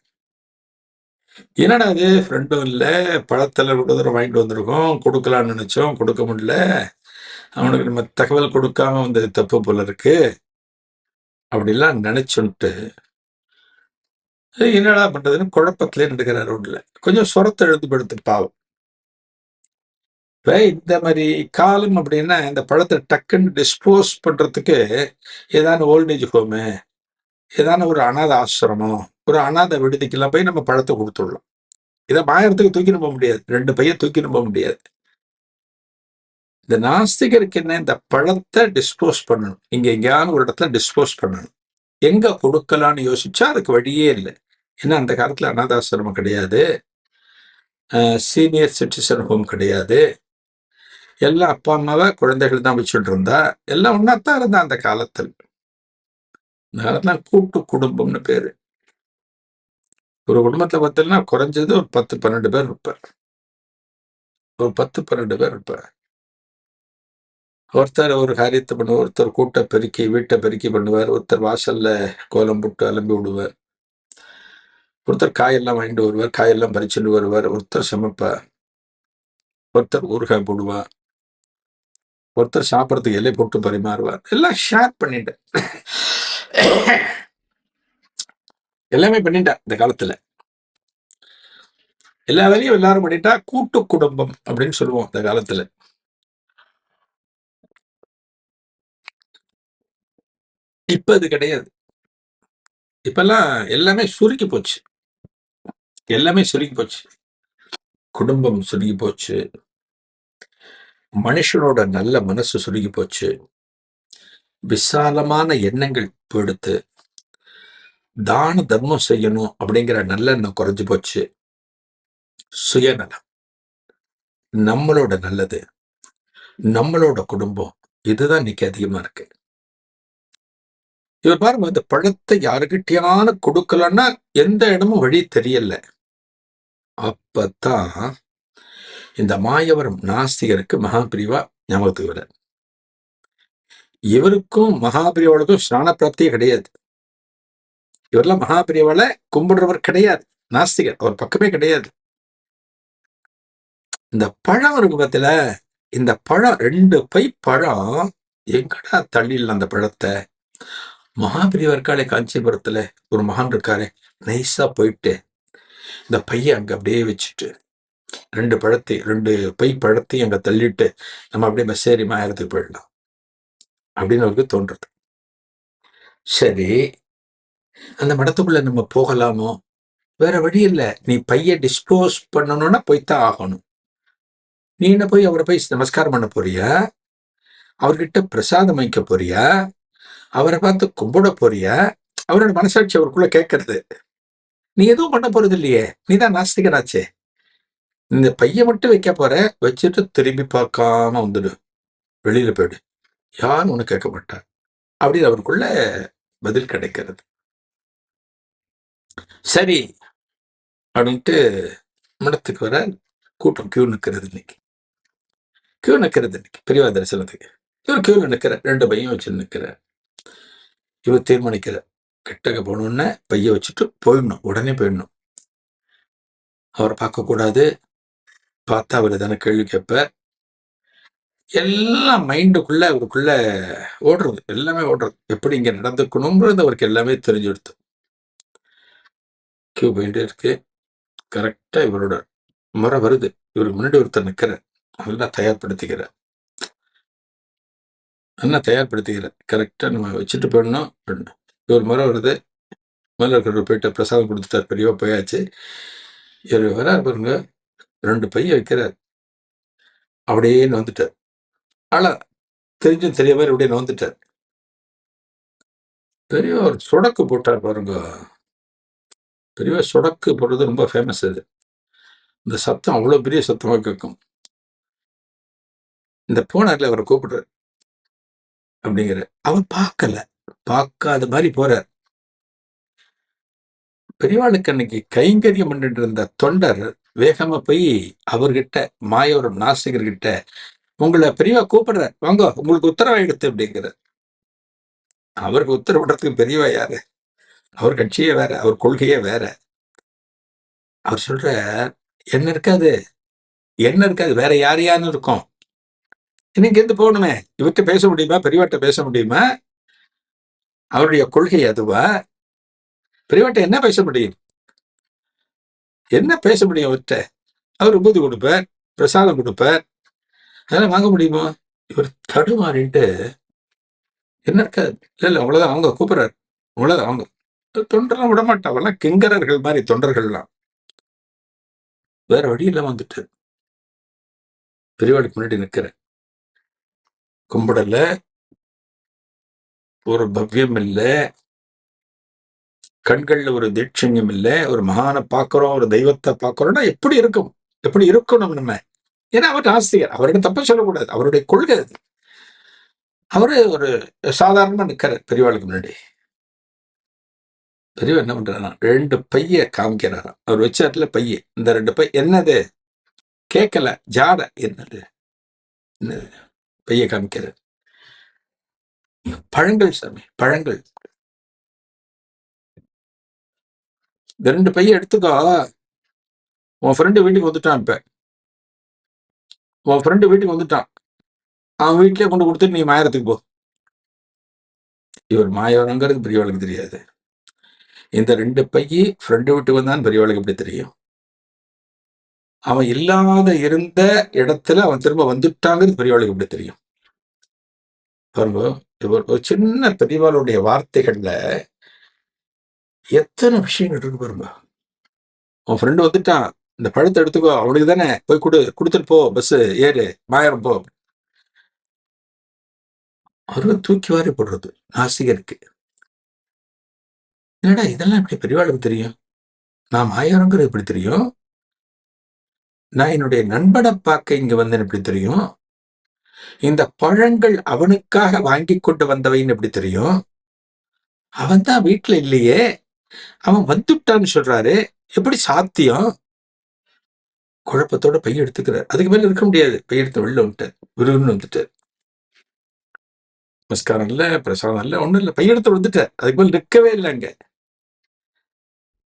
என்னடா அது, ஃப்ரெண்டும் இல்ல, பழத்தில் ரொம்ப தூரம் வாங்கிட்டு வந்திருக்கோம், கொடுக்கலான்னு நினைச்சோம், கொடுக்க முடியல, அவனுக்கு நம்ம தகவல் கொடுக்காம வந்தது தப்பு போல இருக்கு அப்படிலாம் நினைச்சுட்டு என்னடா பண்றதுன்னு குழப்பத்திலே நடக்கிற ரோட்ல கொஞ்சம் சொரத்தை எழுந்து படுத்து பாவம். இப்ப இந்த மாதிரி காலம் அப்படின்னா இந்த பழத்தை டக்குன்னு டிஸ்போஸ் பண்றதுக்கு ஏதான ஓல்டேஜ் ஹோமு, ஏதான ஒரு அனாதை ஆசிரமம், ஒரு அனாதை விடுதிக்கெல்லாம் போய் நம்ம பழத்தை கொடுத்துடலாம். இதை மாயறதுக்கு தூக்கி நம்ப முடியாது, 2 பையன் தூக்கி நம்ப முடியாது. இந்த நாஸ்திகருக்கு என்ன, இந்த பழத்தை டிஸ்போஸ் பண்ணணும், இங்க எங்கேயான ஒரு இடத்துல டிஸ்போஸ் பண்ணணும், எங்க கொடுக்கலான்னு யோசிச்சா அதுக்கு வழியே இல்லை. ஏன்னா அந்த காலத்துல அனாதாசிரமம் கிடையாது, சீனியர் சிட்டிசன் ஹோம் கிடையாது, எல்லாம் அப்பா அம்மாவை குழந்தைகள் தான் வச்சுட்டு இருந்தா, எல்லாம் ஒன்னாத்தான் இருந்தா அந்த காலத்தில். இந்த காலத்துல கூட்டு குடும்பம்னு பேரு. ஒரு குடும்பத்துல பார்த்தீங்கன்னா குறைஞ்சது ஒரு 10-12 பேர் இருப்பார், ஒரு 10-12 பேர் இருப்பார். ஒருத்தர் ஒரு காரியத்தை பண்ணுவார், ஒருத்தர் கூட்ட பெருக்கி வீட்டை பெருக்கி பண்ணுவார், ஒருத்தர் வாசல்ல கோலம் போட்டு அலம்பி விடுவார், ஒருத்தர் காயெல்லாம் வாங்கிட்டு வருவார், காயெல்லாம் பறிச்சுட்டு வருவார், ஒருத்தர் சமைப்பார், ஒருத்தர் ஊறுகாய் போடுவார், ஒருத்தர் சாப்பிட்றதுக்கு இலை போட்டு பரிமாறுவார், எல்லாம் ஷேர் பண்ணிட்டு எல்லாமே பண்ணிட்டா. இந்த காலத்துல எல்லா வேலையும் எல்லாரும் பண்ணிட்டா, கூட்டு குடும்பம் அப்படின்னு சொல்லுவோம் இந்த காலத்துல. இப்ப அது கிடையாது. இப்பெல்லாம் எல்லாமே சுருக்கி போச்சு, எல்லாமே சுருக்கி போச்சு, குடும்பம் சுருங்கி போச்சு, மனுஷனோட நல்ல மனசு சுருங்கி போச்சு, விசாலமான எண்ணங்கள் போயிடுத்து, தான தர்மம் செய்யணும் அப்படிங்கிற நல்லெண்ணம் குறைஞ்சு போச்சு, சுயநலம், நம்மளோட நல்லது, நம்மளோட குடும்பம், இதுதான் இன்னைக்கு அதிகமா இருக்கு. இவர் பாருங்க, இந்த பழத்தை யாருக்கிட்டையான கொடுக்கலன்னா எந்த இடமும் வழி தெரியல. அப்பத்தான் இந்த மாயவரம் நாஸ்திகருக்கு மகாபிரிவா ஞாபகத்துக்கு வர. இவருக்கும் மகாபிரிவாளுக்கும் ஸ்நான பிராப்தியே கிடையாது. இவரெல்லாம் மகாபிரியவாளை கும்பிடுறவர் கிடையாது, நாஸ்திகர், அவர் பக்கமே கிடையாது. இந்த பழம் இருக்கு பத்தில, இந்த பழம் 2 பை பழம் எங்கடா தள்ளிடலாம் அந்த பழத்தை? மகாபிரியவா இருக்காளே காஞ்சிபுரத்துல, ஒரு மகான் இருக்காரு, நைஸா போயிட்டு இந்த பைய அங்க அப்படியே வச்சுட்டு 2 பை பழத்தையும் அங்க தள்ளிட்டு நம்ம அப்படியே பஸ் ஏறி மாயறதுக்கு போயிடலாம் அப்படின்னு அவருக்கு தோன்றது. சரி, அந்த மடத்துக்குள்ள நம்ம போகலாமோ? வேற வழி இல்ல, நீ பைய டிஸ்போஸ் பண்ணணும்னா போய்த்தான் ஆகணும். நீ என்ன போய் அவரை போய் நமஸ்காரம் பண்ண போறியா? அவர்கிட்ட பிரசாதம் வைக்க போறியா? அவரை பார்த்து கும்பிட போறியா? அவரோட மனசாட்சி அவருக்குள்ள கேட்கறது. நீ எதுவும் பண்ண போறது இல்லையே, நீதான் நாஸ்திகனாச்சே. இந்த பைய மட்டும் வைக்க போற, வச்சுட்டு திரும்பி பார்க்காம வந்துடு, வெளியில போயிடு, யாரும் ஒண்ணு கேட்க மாட்டா அப்படின்னு அவருக்குள்ள பதில் கிடைக்கிறது. சரி அப்படின்ட்டு மடத்துக்கு வர கூட்டம் கியூ நிற்கிறது. இன்னைக்கு பெரியவா தரிசனத்துக்கு இவர் கியூல நிற்கிற, 2 பையன் வச்சு நிற்கிற. இவர் தீர்மானிக்கிற, கிட்டக்க போனோடனே பைய வச்சுட்டு போயிடணும், உடனே போயிடணும். அவரை பார்க்கக்கூடாது, பார்த்தா அவர் தானே கேள்வி கேட்பார். எல்லாம் மைண்டுக்குள்ள அவருக்குள்ள ஓடுறது, எல்லாமே ஓடுறது. எப்படி இங்க நடந்துக்கணும்ன்றது அவருக்கு எல்லாமே தெரிஞ்சுடுத்து. கியூ போயிட்டே இருக்கு. கரெக்டா இவரோட முறை வருது. இவருக்கு முன்னாடி ஒருத்தர் நிற்கிறார், நல்லா தயார்படுத்திக்கிறார். கரெக்டா நம்ம வச்சுட்டு போயிடணும். இவர் முறை வருது, மேல இருக்கிற போயிட்டு பிரசாதம் கொடுத்துட்டார், பெரியவா போயாச்சு. இவர் வரார் பாருங்க, 2 பைய வைக்கிறார், அப்படியே நோந்துட்டார். ஆனா தெரிஞ்சும் தெரியாம அப்படியே நோந்துட்டார். பெரியவா ஒரு சொடக்கு போட்டார் பாருங்க. பெரியவா சொடக்கு போடுறது ரொம்ப ஃபேமஸ். அது இந்த சத்தம் அவ்வளவு பெரிய சத்தமா கேட்கும். இந்த போனார்ல அவரை கூப்பிடுறாரு அப்படிங்கிற, அவர் பார்க்காத மாதிரி போறார். பெரியவாளுக்கு அன்னைக்கு கைங்கரியம் பண்ணிட்டு இருந்த தொண்டர் வேகமா போய் அவர்கிட்ட, மாயோரம் நாசிகர்கிட்ட, உங்களை பெரியவா கூப்பிடுற, வாங்க உங்களுக்கு உத்தரவாயிடுத்து அப்படிங்கிற. அவருக்கு உத்தரவிடுறதுக்கு பெரியவா யாரு? அவர் கட்சியே வேற, அவர் கொள்கையே வேற. அவர் சொல்ற, என்ன இருக்காது வேற யாரையானு இருக்கும். இன்னைக்கு இருந்து போகணுமே, இவர்கிட்ட பேச முடியுமா? பெரியவாட்ட பேச முடியுமா? அவருடைய கொள்கை அதுவா? பெரியவாட்ட என்ன பேச முடியும்? அவர்கிட்ட? அவர் விபூதி கொடுப்பார், பிரசாதம் கொடுப்பார், அதெல்லாம் வாங்க முடியுமா? இவர் தடுமாறிட்டு, என்ன இருக்காது, இல்ல அவ்வளவுதான், அவங்க கூப்பிடுறாரு, அவ்வளவுதான், அவங்க தொண்டர்லாம் விடமாட்டா, அவெல்லாம் கிங்கரர்கள் மாதிரி தொண்டர்கள்லாம். வேற வழியில வந்துட்டு பெரியவாளுக்கு முன்னாடி நிக்கிற, கும்பிடல, ஒரு பவ்யம் இல்ல, கண்கள்ல ஒரு தீட்சண்யம் இல்ல, ஒரு மகானை பார்க்கிறோம், ஒரு தெய்வத்தை பார்க்கிறோம்னா எப்படி இருக்கணும் நம்ம? ஏன்னா அவர் ஆசிரியர், அவருடைய தப்ப சொல்லக்கூடாது, அவருடைய கொள்கை அது. அவரு ஒரு சாதாரணமா நிக்கிறார் பெரியவாளுக்கு முன்னாடி. பெரியவா என்ன பண்றாராம், 2 பைய காமிக்கிறாராம். அவர் வச்சாட்டுல பைய, இந்த 2 பை என்னது கேட்கல, ஜாட என்னது பைய காமிக்கிறார். பழங்கள் சாமி, பழங்கள். இந்த 2 பைய எடுத்துக்கோ, உன் ஃப்ரெண்டு வீட்டுக்கு வந்துட்டான், அவன் வீட்டிலே கொண்டு கொடுத்துட்டு நீ மாயறதுக்கு போ. இவர் மாயவரங்கிறது பெரியவாளுக்கு தெரியாது. இந்த 2 பையி ஃப்ரெண்டு வீட்டுக்கு வந்தான் பெரியவாளுக்கு எப்படி தெரியும்? அவன் இல்லாத இருந்த இடத்துல அவன் திரும்ப வந்துட்டாங்கிறது பெரியவாளுக்கு எப்படி தெரியும்? பாருங்க, இவர் ஒரு சின்ன பெரியவாளுடைய வார்த்தைகள்ல எத்தனை விஷயங்கள் இருக்கு பாருங்க. உன் ஃப்ரெண்டு வந்துட்டான், இந்த பழத்தை எடுத்துக்கோ, அவனுக்கு தானே போய் கொடுத்துட்டு போ, பஸ் ஏறு, மாயரம் போ. அவரு தூக்கி வாரி போடுறது நாசிகருக்கு. என்னடா இதெல்லாம் எப்படி பெரியவாளுக்கு தெரியும்? நான் மாயவரங்கிறது எப்படி தெரியும்? நான் என்னுடைய நண்பனை பார்க்க இங்க வந்தேன் எப்படி தெரியும்? இந்த பழங்கள் அவனுக்காக வாங்கி கொண்டு வந்தவைன்னு எப்படி தெரியும்? அவன் தான் வீட்டுல இல்லையே, அவன் வந்துட்டான்னு சொல்றாரு, எப்படி சாத்தியம்? குழப்பத்தோட பைய எடுத்துக்கிறார். அதுக்கு மேல இருக்க முடியாது, பைய எடுத்து வெளில வந்துட்டார், விருதுன்னு வந்துட்டார். நமஸ்காரம் இல்ல, பிரசாதம் இல்ல, ஒண்ணும் இல்ல, பைய எடுத்து வந்துட்டார். அதுக்கு மேல நிற்கவே இல்லை அங்க.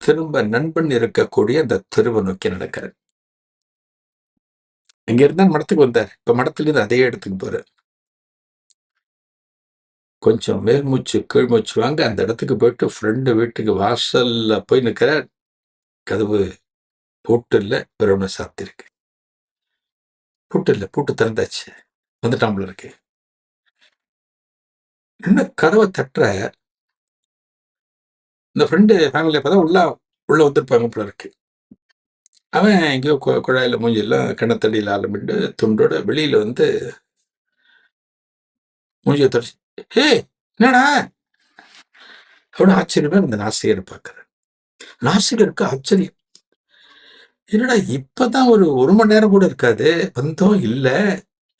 திரும்ப நண்பன் இருக்கக்கூடிய அந்த தெருவை நோக்கி நடக்கிறார். இங்க இருந்தா மடத்துக்கு வந்தார். இப்ப மடத்துல இருந்து அதே இடத்துக்கு போறார். கொஞ்சம் மேல் மூச்சு கீழ் மூச்சு வாங்க அந்த இடத்துக்கு போயிட்டு ஃப்ரெண்டு வீட்டுக்கு வாசல்ல போய் நிற்கிறார். கதவு பூட்டு இல்லை, வெறும்னு சாத்திருக்கு. பூட்டு இல்லை, பூட்டு திறந்தாச்சு. வந்துட்டான் போல இருக்கு. என்ன கதவை தட்டுற இந்த ஃப்ரெண்டு ஃபேமிலியை பார்த்தா உள்ள வந்திருப்பாங்க போல இருக்கு. அவன் எங்கேயோ குழாயில மூஞ்சியெல்லாம் கிணத்தடியில் ஆரம்பிட்டு துண்டோட வெளியில வந்து மூஞ்சியை தொடச்சு, ஹே என்னடா அப்படின்னு ஆச்சரியமா இந்த நாசிகரை பார்க்கிறேன். நாசிகருக்கு ஆச்சரியம். என்னடா இப்பதான் ஒரு மணி நேரம் கூட இருக்காது வந்தோம் இல்ல,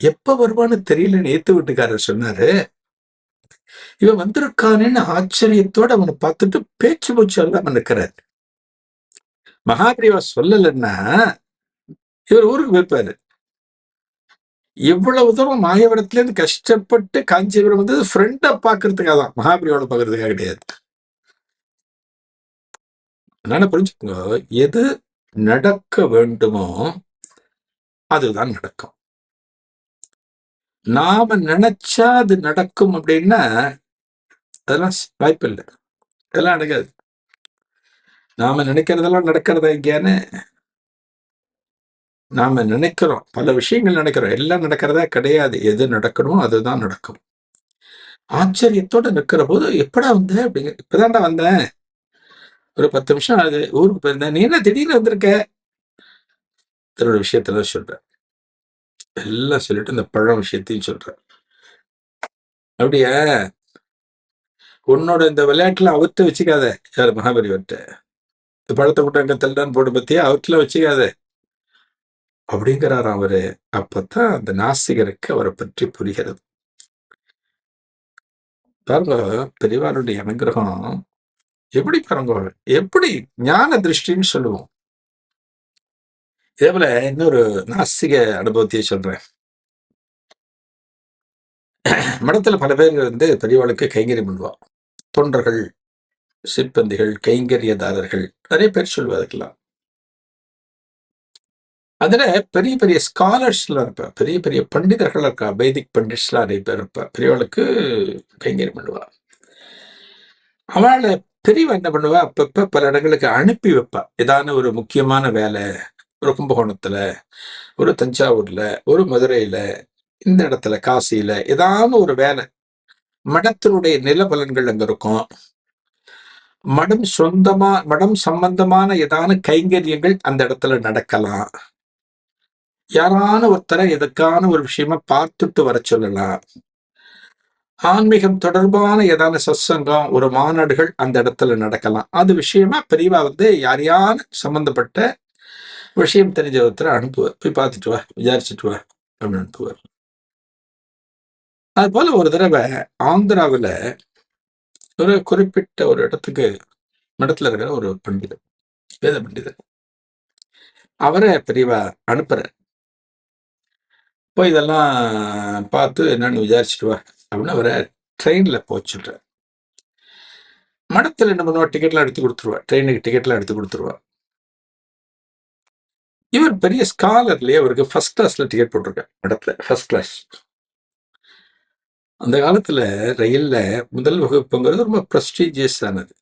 எப்ப வருவான்னு தெரியலன்னு ஏத்து வீட்டுக்காரர் சொன்னாரு. இவன் வந்திருக்கானேன்னு ஆச்சரியத்தோட அவனை பார்த்துட்டு பேச்சு மூச்சு எல்லாம் நிற்கிறார். மகாபிரிவா சொல்லலைன்னா இவர் ஊருக்கு போய்ப்பாரு. இவ்வளவு தூரம் மாயவரத்துல இருந்து கஷ்டப்பட்டு காஞ்சிபுரம் வந்தது ஃப்ரெண்டை பாக்குறதுக்காக தான், மகாபிரியோட பாக்குறதுக்காக கிடையாது. அதனால புரிஞ்சுக்கோங்க, எது நடக்க வேண்டுமோ அதுதான் நடக்கும். நாம நினைச்சா அது நடக்கும் அப்படின்னா அதெல்லாம் வாய்ப்பு இல்லை, அதெல்லாம் நடக்காது. நாம நினைக்கிறதெல்லாம் நடக்கிறதா எங்கேயானு? நாம நினைக்கிறோம், பல விஷயங்கள் நினைக்கிறோம், எல்லாம் நடக்கிறதா கிடையாது. எது நடக்கணுமோ அதுதான் நடக்கும். ஆச்சரியத்தோட நிற்கிற போது எப்படா வந்த அப்படிங்க, இப்பதான்டா வந்தேன், ஒரு 10 நிமிஷம் ஆகுது, ஊருக்கு போயிருந்தேன், நீ என்ன திடீர்னு வந்திருக்க? தன்னோட விஷயத்துல சொல்ற, எல்லாம் சொல்லிட்டு இந்த பழம் விஷயத்தையும் சொல்ற. அப்படியா, உன்னோட இந்த விளையாட்டுல அவர்கிட்ட வச்சுக்காத. யாரு? மகாபலிவர்கிட்ட. இந்த பழத்தை கூட அங்க தள்ளான்னு போட்டு பத்தியா, அவர்கிட்ட வச்சுக்காத அப்படிங்கிறார் அவரு. அப்பதான் அந்த நாசிகருக்கு அவரை பற்றி புரிகிறது. பாருங்க, பெரியவாருடைய அனுகிரகம் எப்படி பாருங்க, எப்படி ஞான திருஷ்டின்னு சொல்லுவோம். இதே போல இன்னொரு நாஸ்திக அனுபவத்தையே சொல்றேன். மடத்துல பல பேர் வந்து பெரியவாளுக்கு கைங்கரியம் பண்ணுவா. தொண்டர்கள், சிப்பந்திகள், கைங்கரியதாரர்கள், நிறைய பேர் சொல்லுவாருக்கலாம். அதுல பெரிய பெரிய ஸ்காலர்ஸ்லாம் இருப்பா, பெரிய பெரிய பண்டிதர்கள் இருக்கா, வைதிக் பண்டிட்ஸ்லாம் நிறைய பேர் இருப்பா. பெரியவாளுக்கு கைங்கரியம் பண்ணுவா. அவளை பெரியவா என்ன பண்ணுவா, அப்பப்ப பல இடங்களுக்கு அனுப்பி வைப்பா. ஏதான ஒரு முக்கியமான வேலை, ஒரு கும்பகோணத்துல, ஒரு தஞ்சாவூர்ல, ஒரு மதுரையில, இந்த இடத்துல காசியில ஏதாவது ஒரு வேலை. மடத்தினுடைய நிலபலன்கள் அங்க இருக்கும். மடம் சம்பந்தமான ஏதான கைங்கரியங்கள் அந்த இடத்துல நடக்கலாம். யாரான ஒருத்தரை எதுக்கான ஒரு விஷயமா பார்த்துட்டு வர சொல்லலாம். ஆன்மீகம் தொடர்பான ஏதான சத்சங்கம், ஒரு மாநாடுகள் அந்த இடத்துல நடக்கலாம். அது விஷயமா பெரியவா வந்து யாரையான சம்பந்தப்பட்ட விஷயம் தெரிஞ்ச ஒருத்தரை அனுப்புவார். போய் பார்த்துட்டு வா, விசாரிச்சுட்டு வா அப்படின்னு அனுப்புவார். அது போல ஒரு தடவை ஆந்திராவில் ஒரு குறிப்பிட்ட ஒரு இடத்துக்கு மடத்துல இருக்கிற ஒரு பண்டிதர், வேத பண்டிதர், அவரை பெரியவா அனுப்புற. போய் இதெல்லாம் பார்த்து என்னன்னு விசாரிச்சுட்டு வா அப்படின்னு அவரை ட்ரெயின்ல போச்சுட்ற. மடத்துல என்ன பண்ணுவா, டிக்கெட்லாம் எடுத்து கொடுத்துருவா, ட்ரெயினுக்கு டிக்கெட்லாம் எடுத்து கொடுத்துருவா. இவர் பெரிய ஸ்காலர்லயே, அவருக்கு ஃபர்ஸ்ட் கிளாஸ்ல டிக்கெட் போட்டிருக்கார் மடத்துல, ஃபர்ஸ்ட் கிளாஸ். அந்த காலத்துல ரயில்ல முதல் வகுப்புங்கிறது ரொம்ப ப்ரெஸ்டீஜியஸ் ஆனது.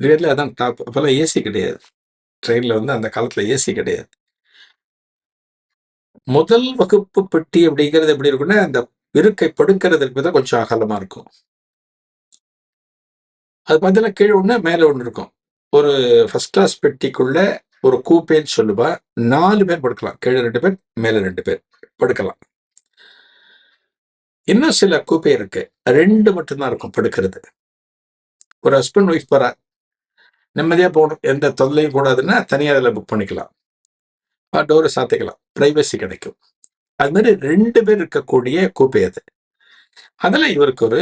ரியல்ல அதான் டாப். அப்பெல்லாம் ஏசி கிடையாது ட்ரெயின்ல, வந்து அந்த காலத்துல ஏசி கிடையாது. முதல் வகுப்பு பெட்டி அப்படிங்கிறது எப்படி இருக்குன்னா, அந்த இருக்கை படுக்கிறதுக்கு தான் கொஞ்சம் அகலமா இருக்கும். அது பார்த்தீங்கன்னா கீழே ஒண்ணு மேல ஒண்ணு இருக்கும். ஒரு ஃபர்ஸ்ட் கிளாஸ் பெட்டிக்குள்ள ஒரு கூப்பேன்னு சொல்லுவா, 4 பேர் படுக்கலாம். கீழே 2 பேர், மேல 2 பேர் படுக்கலாம். இன்னும் சில கூப்பே இருக்கு, 2 மட்டும்தான் இருக்கும் படுக்கிறது. ஒரு ஹஸ்பண்ட் ஒய்ஃப் போறா, நிம்மதியா போகணும், எந்த தொல்லையும் கூடாதுன்னா தனியா அதில் புக் பண்ணிக்கலாம், டோரை சாத்திக்கலாம், பிரைவசி கிடைக்கும். அது மாதிரி 2 பேர் இருக்கக்கூடிய கூப்பை அது. அதில் இவருக்கு ஒரு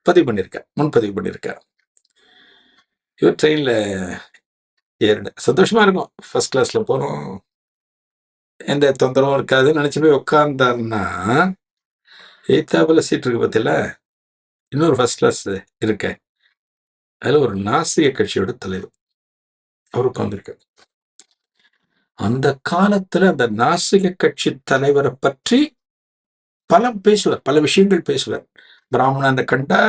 பதிவு பண்ணியிருக்க, முன்பதிவு பண்ணியிருக்க. இவர் ட்ரெயின்ல ஏறின சந்தோஷமா இருக்கும், ஃபர்ஸ்ட் கிளாஸ்ல போறோம், எந்த தொந்தரவும் இருக்காதுன்னு நினைச்சு போய் உட்கார்ந்தாருன்னா, எய்த்தாப்புல சீட் இருக்கு பத்தியில, இன்னொரு ஃபர்ஸ்ட் கிளாஸ் இருக்க, அதுல ஒரு நாசிய கட்சியோட தலைவர் அவர் உட்கார்ந்திருக்கார். அந்த காலத்துல அந்த நாசிக கட்சி தலைவரை பற்றி பேசுவார், பல விஷயங்கள் பேசுவார். பிராமணனை கண்டா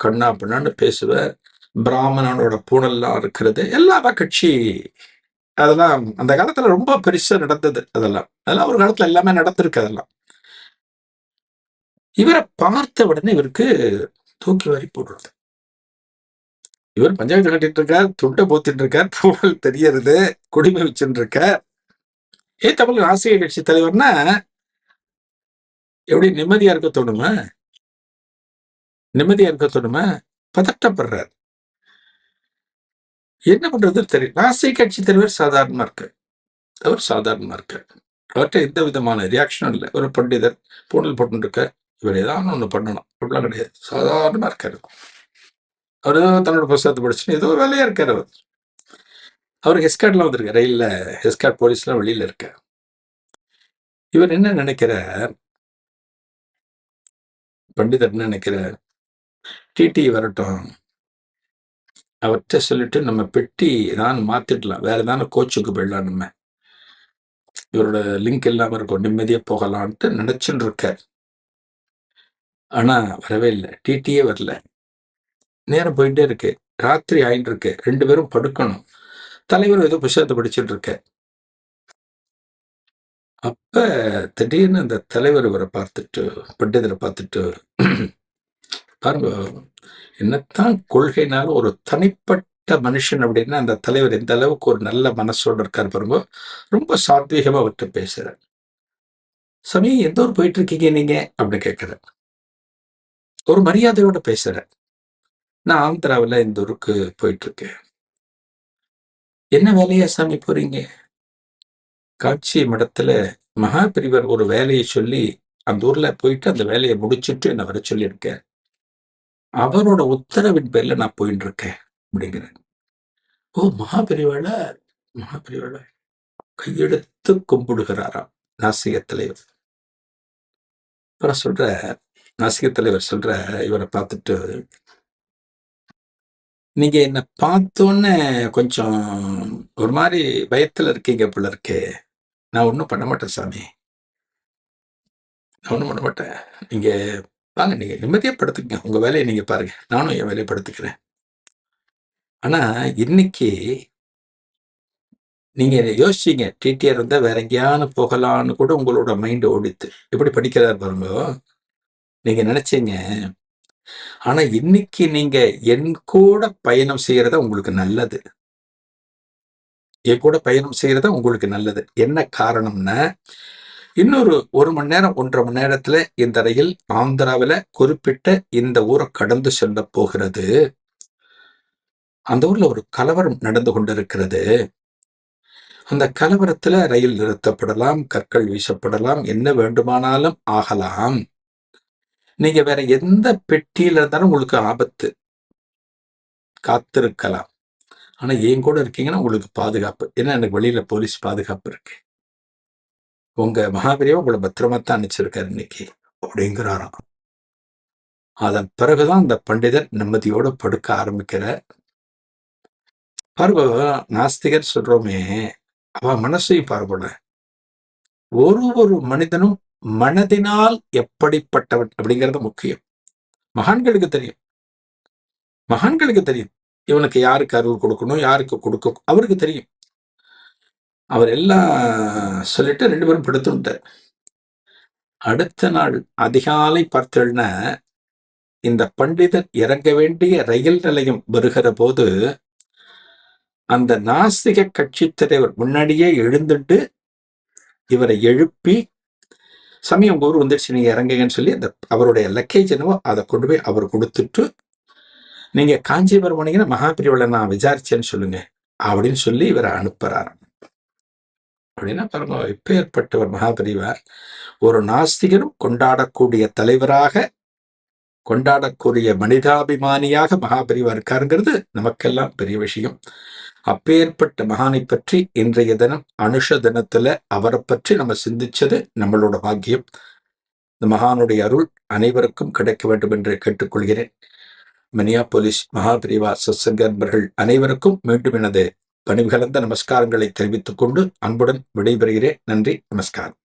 கண்ணா பின்னான்னு பேசுவார். பிராமணனோட பூணெல்லாம் இருக்கிறது எல்லா கட்சி அதெல்லாம் அந்த காலத்துல ரொம்ப பெருசா நடந்தது. அதெல்லாம் ஒரு காலத்துல எல்லாமே நடந்திருக்கு. அதெல்லாம் இவரை பார்த்த உடனே இவருக்கு தூக்கி வாரி போடுறது. இவர் பஞ்சாயத்து கட்டிட்டு இருக்கார், துண்டை போத்திட்டு இருக்கார், பூணல் தெரியறது, குடிமை வச்சுட்டு இருக்கார். தமிழ் ஆசிரிய கட்சி தலைவர்னா எப்படி நிம்மதியா இருக்க தோணுமா? நிம்மதியா இருக்க தோணுமா? பதட்டப்படுறார். என்ன பண்றது தெரியும். ஆசிரிய கட்சி தலைவர் சாதாரணமா இருக்கு. அவர் சாதாரணமா இருக்கு. அவர்கிட்ட எந்த விதமான ரியாக்ஷனும் இல்லை. ஒரு பண்டிதர் பூணல் போட்டு இருக்க, இவர் ஏதாவது ஒண்ணு பண்ணணும் அப்படிலாம் கிடையாது. சாதாரணமா இருக்காரு. அவரு தன்னோட புஸ்தகத்தை படிச்சுட்டு ஏதோ வேலையா இருக்காரு. அவர் ஹெஸ்கார்ட்லாம் வந்திருக்காரு. ரயில்ல ஹெஸ்கார்ட் போலீஸ்லாம் வெளியில இருக்க. இவர் என்ன நினைக்கிறார், பண்டிதர் என்ன நினைக்கிறார், டிடி வரட்டும், அவர்கிட்ட சொல்லிட்டு நம்ம பெட்டி ஏதாவது மாத்திடலாம், வேற ஏதாவது கோச்சுக்கு போயிடலாம், நம்ம இவரோட லிங்க் இல்லாம இருக்கும், நிம்மதியா போகலான்ட்டு நினைச்சுட்டு இருக்கார். ஆனா வரவே இல்லை. டிடியே வரல. நேரம் போயிட்டே இருக்கு. ராத்திரி ஆயிட்டு இருக்கு. 2 பேரும் படுக்கணும். தலைவர் ஏதோ புஸ்தகத்தை படிச்சுட்டு இருக்க. அப்ப திடீர்னு அந்த தலைவர் இவரை பார்த்துட்டு, பண்டிதரை பார்த்துட்டு, பாருங்க, என்னத்தான் கொள்கைனாலும் ஒரு தனிப்பட்ட மனுஷன் அப்படின்னா அந்த தலைவர் எந்த அளவுக்கு ஒரு நல்ல மனசோட இருக்காரு பாருங்க. ரொம்ப சாத்வீகமா அவர்கிட்ட பேசுறார். சாமி, எந்த ஊர் போயிட்டு இருக்கீங்க நீங்க அப்படின்னு கேட்கிற. ஒரு மரியாதையோட பேசுற. நான் ஆந்திராவில் இந்த ஊருக்கு போயிட்டு இருக்கேன். என்ன வேலையா சாமி போறீங்க? காட்சி மடத்துல மகா பெரியவர் ஒரு வேலையை சொல்லி அந்த ஊர்ல போயிட்டு அந்த வேலையை முடிச்சுட்டு என்ன வர சொல்லியிருக்கேன். அவரோட உத்தரவின் பேர்ல நான் போயிட்டு இருக்கேன் அப்படிங்கிறேன். ஓ, மகா பெரியவாள கையெடுத்து கும்பிடுகிறாராம் நாசிக தலைவர். அப்புறம் சொல்ற, நாசிக தலைவர் சொல்ற இவரை பார்த்துட்டு, நீங்க என்ன பார்த்தோன்னே கொஞ்சம் ஒரு மாதிரி பயத்துல இருக்கீங்க போல இருக்கே. நான் ஒன்றும் பண்ண மாட்டேன் சாமி, நான் ஒன்றும் பண்ண மாட்டேன். நீங்க வாங்க, நீங்க நிம்மதியா படுத்துக்கங்க, உங்க வேலையை நீங்க பாருங்க, நானும் என் வேலையை படுத்துக்கிறேன். ஆனா இன்னைக்கு நீங்க யோசிச்சீங்க, டிடிஆர் இருந்தா வேற எங்கேயானு போகலான்னு கூட உங்களோட மைண்ட் ஓடித்து. எப்படி படிக்கிறார் பாருங்க. நீங்க நினைச்சீங்க. ஆனா இன்னைக்கு நீங்க என் கூட பயணம் செய்யறத உங்களுக்கு நல்லது. என் கூட பயணம் செய்யறத உங்களுக்கு நல்லது. என்ன காரணம்னா, இன்னொரு 1 மணி நேரம் 1.5 மணி நேரத்துல இந்த ரயில் ஆந்திராவில குறிப்பிட்ட இந்த ஊரை கடந்து செல்ல போகிறது. அந்த ஊர்ல ஒரு கலவரம் நடந்து கொண்டிருக்கிறது. அந்த கலவரத்துல ரயில் நிறுத்தப்படலாம், கற்கள் வீசப்படலாம், என்ன வேண்டுமானாலும் ஆகலாம். நீங்க வேற எந்த பெட்டியில இருந்தாலும் உங்களுக்கு ஆபத்து, காத்திருக்கலாம். ஆனா என் கூட இருக்கீங்கன்னா உங்களுக்கு பாதுகாப்பு. ஏன்னா எனக்கு வெளியில போலீஸ் பாதுகாப்பு இருக்கு. உங்க மகாபெரியவா உங்களை பத்திரமாத்தான் அனுப்பிச்சிருக்காரு இன்னைக்கு அப்படிங்கிறாராம். அதன் பிறகுதான் அந்த பண்டிதர் நிம்மதியோட படுக்க ஆரம்பிக்கிற. பாருங்க, நாஸ்திகர் சொல்றோமே, அவ மனசையும் பாருங்க. ஒரு மனிதனும் மனதினால் எப்படிப்பட்டவன் அப்படிங்கிறது முக்கியம். மகான்களுக்கு தெரியும். மகான்களுக்கு தெரியும் இவனுக்கு யாருக்கு அருள் கொடுக்கணும், யாருக்கு கொடுக்க, அவருக்கு தெரியும். அவர் எல்லாம் சொல்லிட்டு 2 பேரும் படுத்துட்டார். அடுத்த நாள் அதிகாலை பார்த்தேன்னா, இந்த பண்டிதர் இறங்க வேண்டிய ரயில் நிலையம் வருகிற போது அந்த நாஸ்திக கட்சி தலைவர் முன்னாடியே எழுந்துட்டு இவரை எழுப்பி, சாமி உங்க ஊர் வந்துடுச்சு, நீங்க இறங்குங்கன்னு சொல்லி அந்த அவருடைய லக்கேஜ் என்னவோ அதை கொண்டு போய் அவர் கொடுத்துட்டு, நீங்க காஞ்சிபுரம் போனீங்கன்னா மகாபிரிவளை நான் விசாரிச்சேன்னு சொல்லுங்க அப்படின்னு சொல்லி இவரை அனுப்புறாரு. அப்படின்னா பாருங்க, எப்பேற்பட்டவர் மகாபிரிவார். ஒரு நாஸ்திகரும் கொண்டாடக்கூடிய தலைவராக, கொண்டாடக்கூடிய மனிதாபிமானியாக மகாபிரிவா இருக்காருங்கிறது நமக்கெல்லாம் பெரிய விஷயம். அப்பேற்பட்ட மகானை பற்றி இன்றைய தினம் அனுஷ தினத்துல அவரை பற்றி நம்ம சிந்திச்சது நம்மளோட பாக்கியம். இந்த மகானுடைய அருள் அனைவருக்கும் கிடைக்க வேண்டும் என்று கேட்டுக்கொள்கிறேன். மினியாபோலிஸ் மகாபிரிவா சத்சங்கர்கள் அனைவருக்கும் மீண்டும் எனது பணிவு கலந்த நமஸ்காரங்களை தெரிவித்துக் கொண்டு அன்புடன் விடைபெறுகிறேன். நன்றி, நமஸ்காரம்.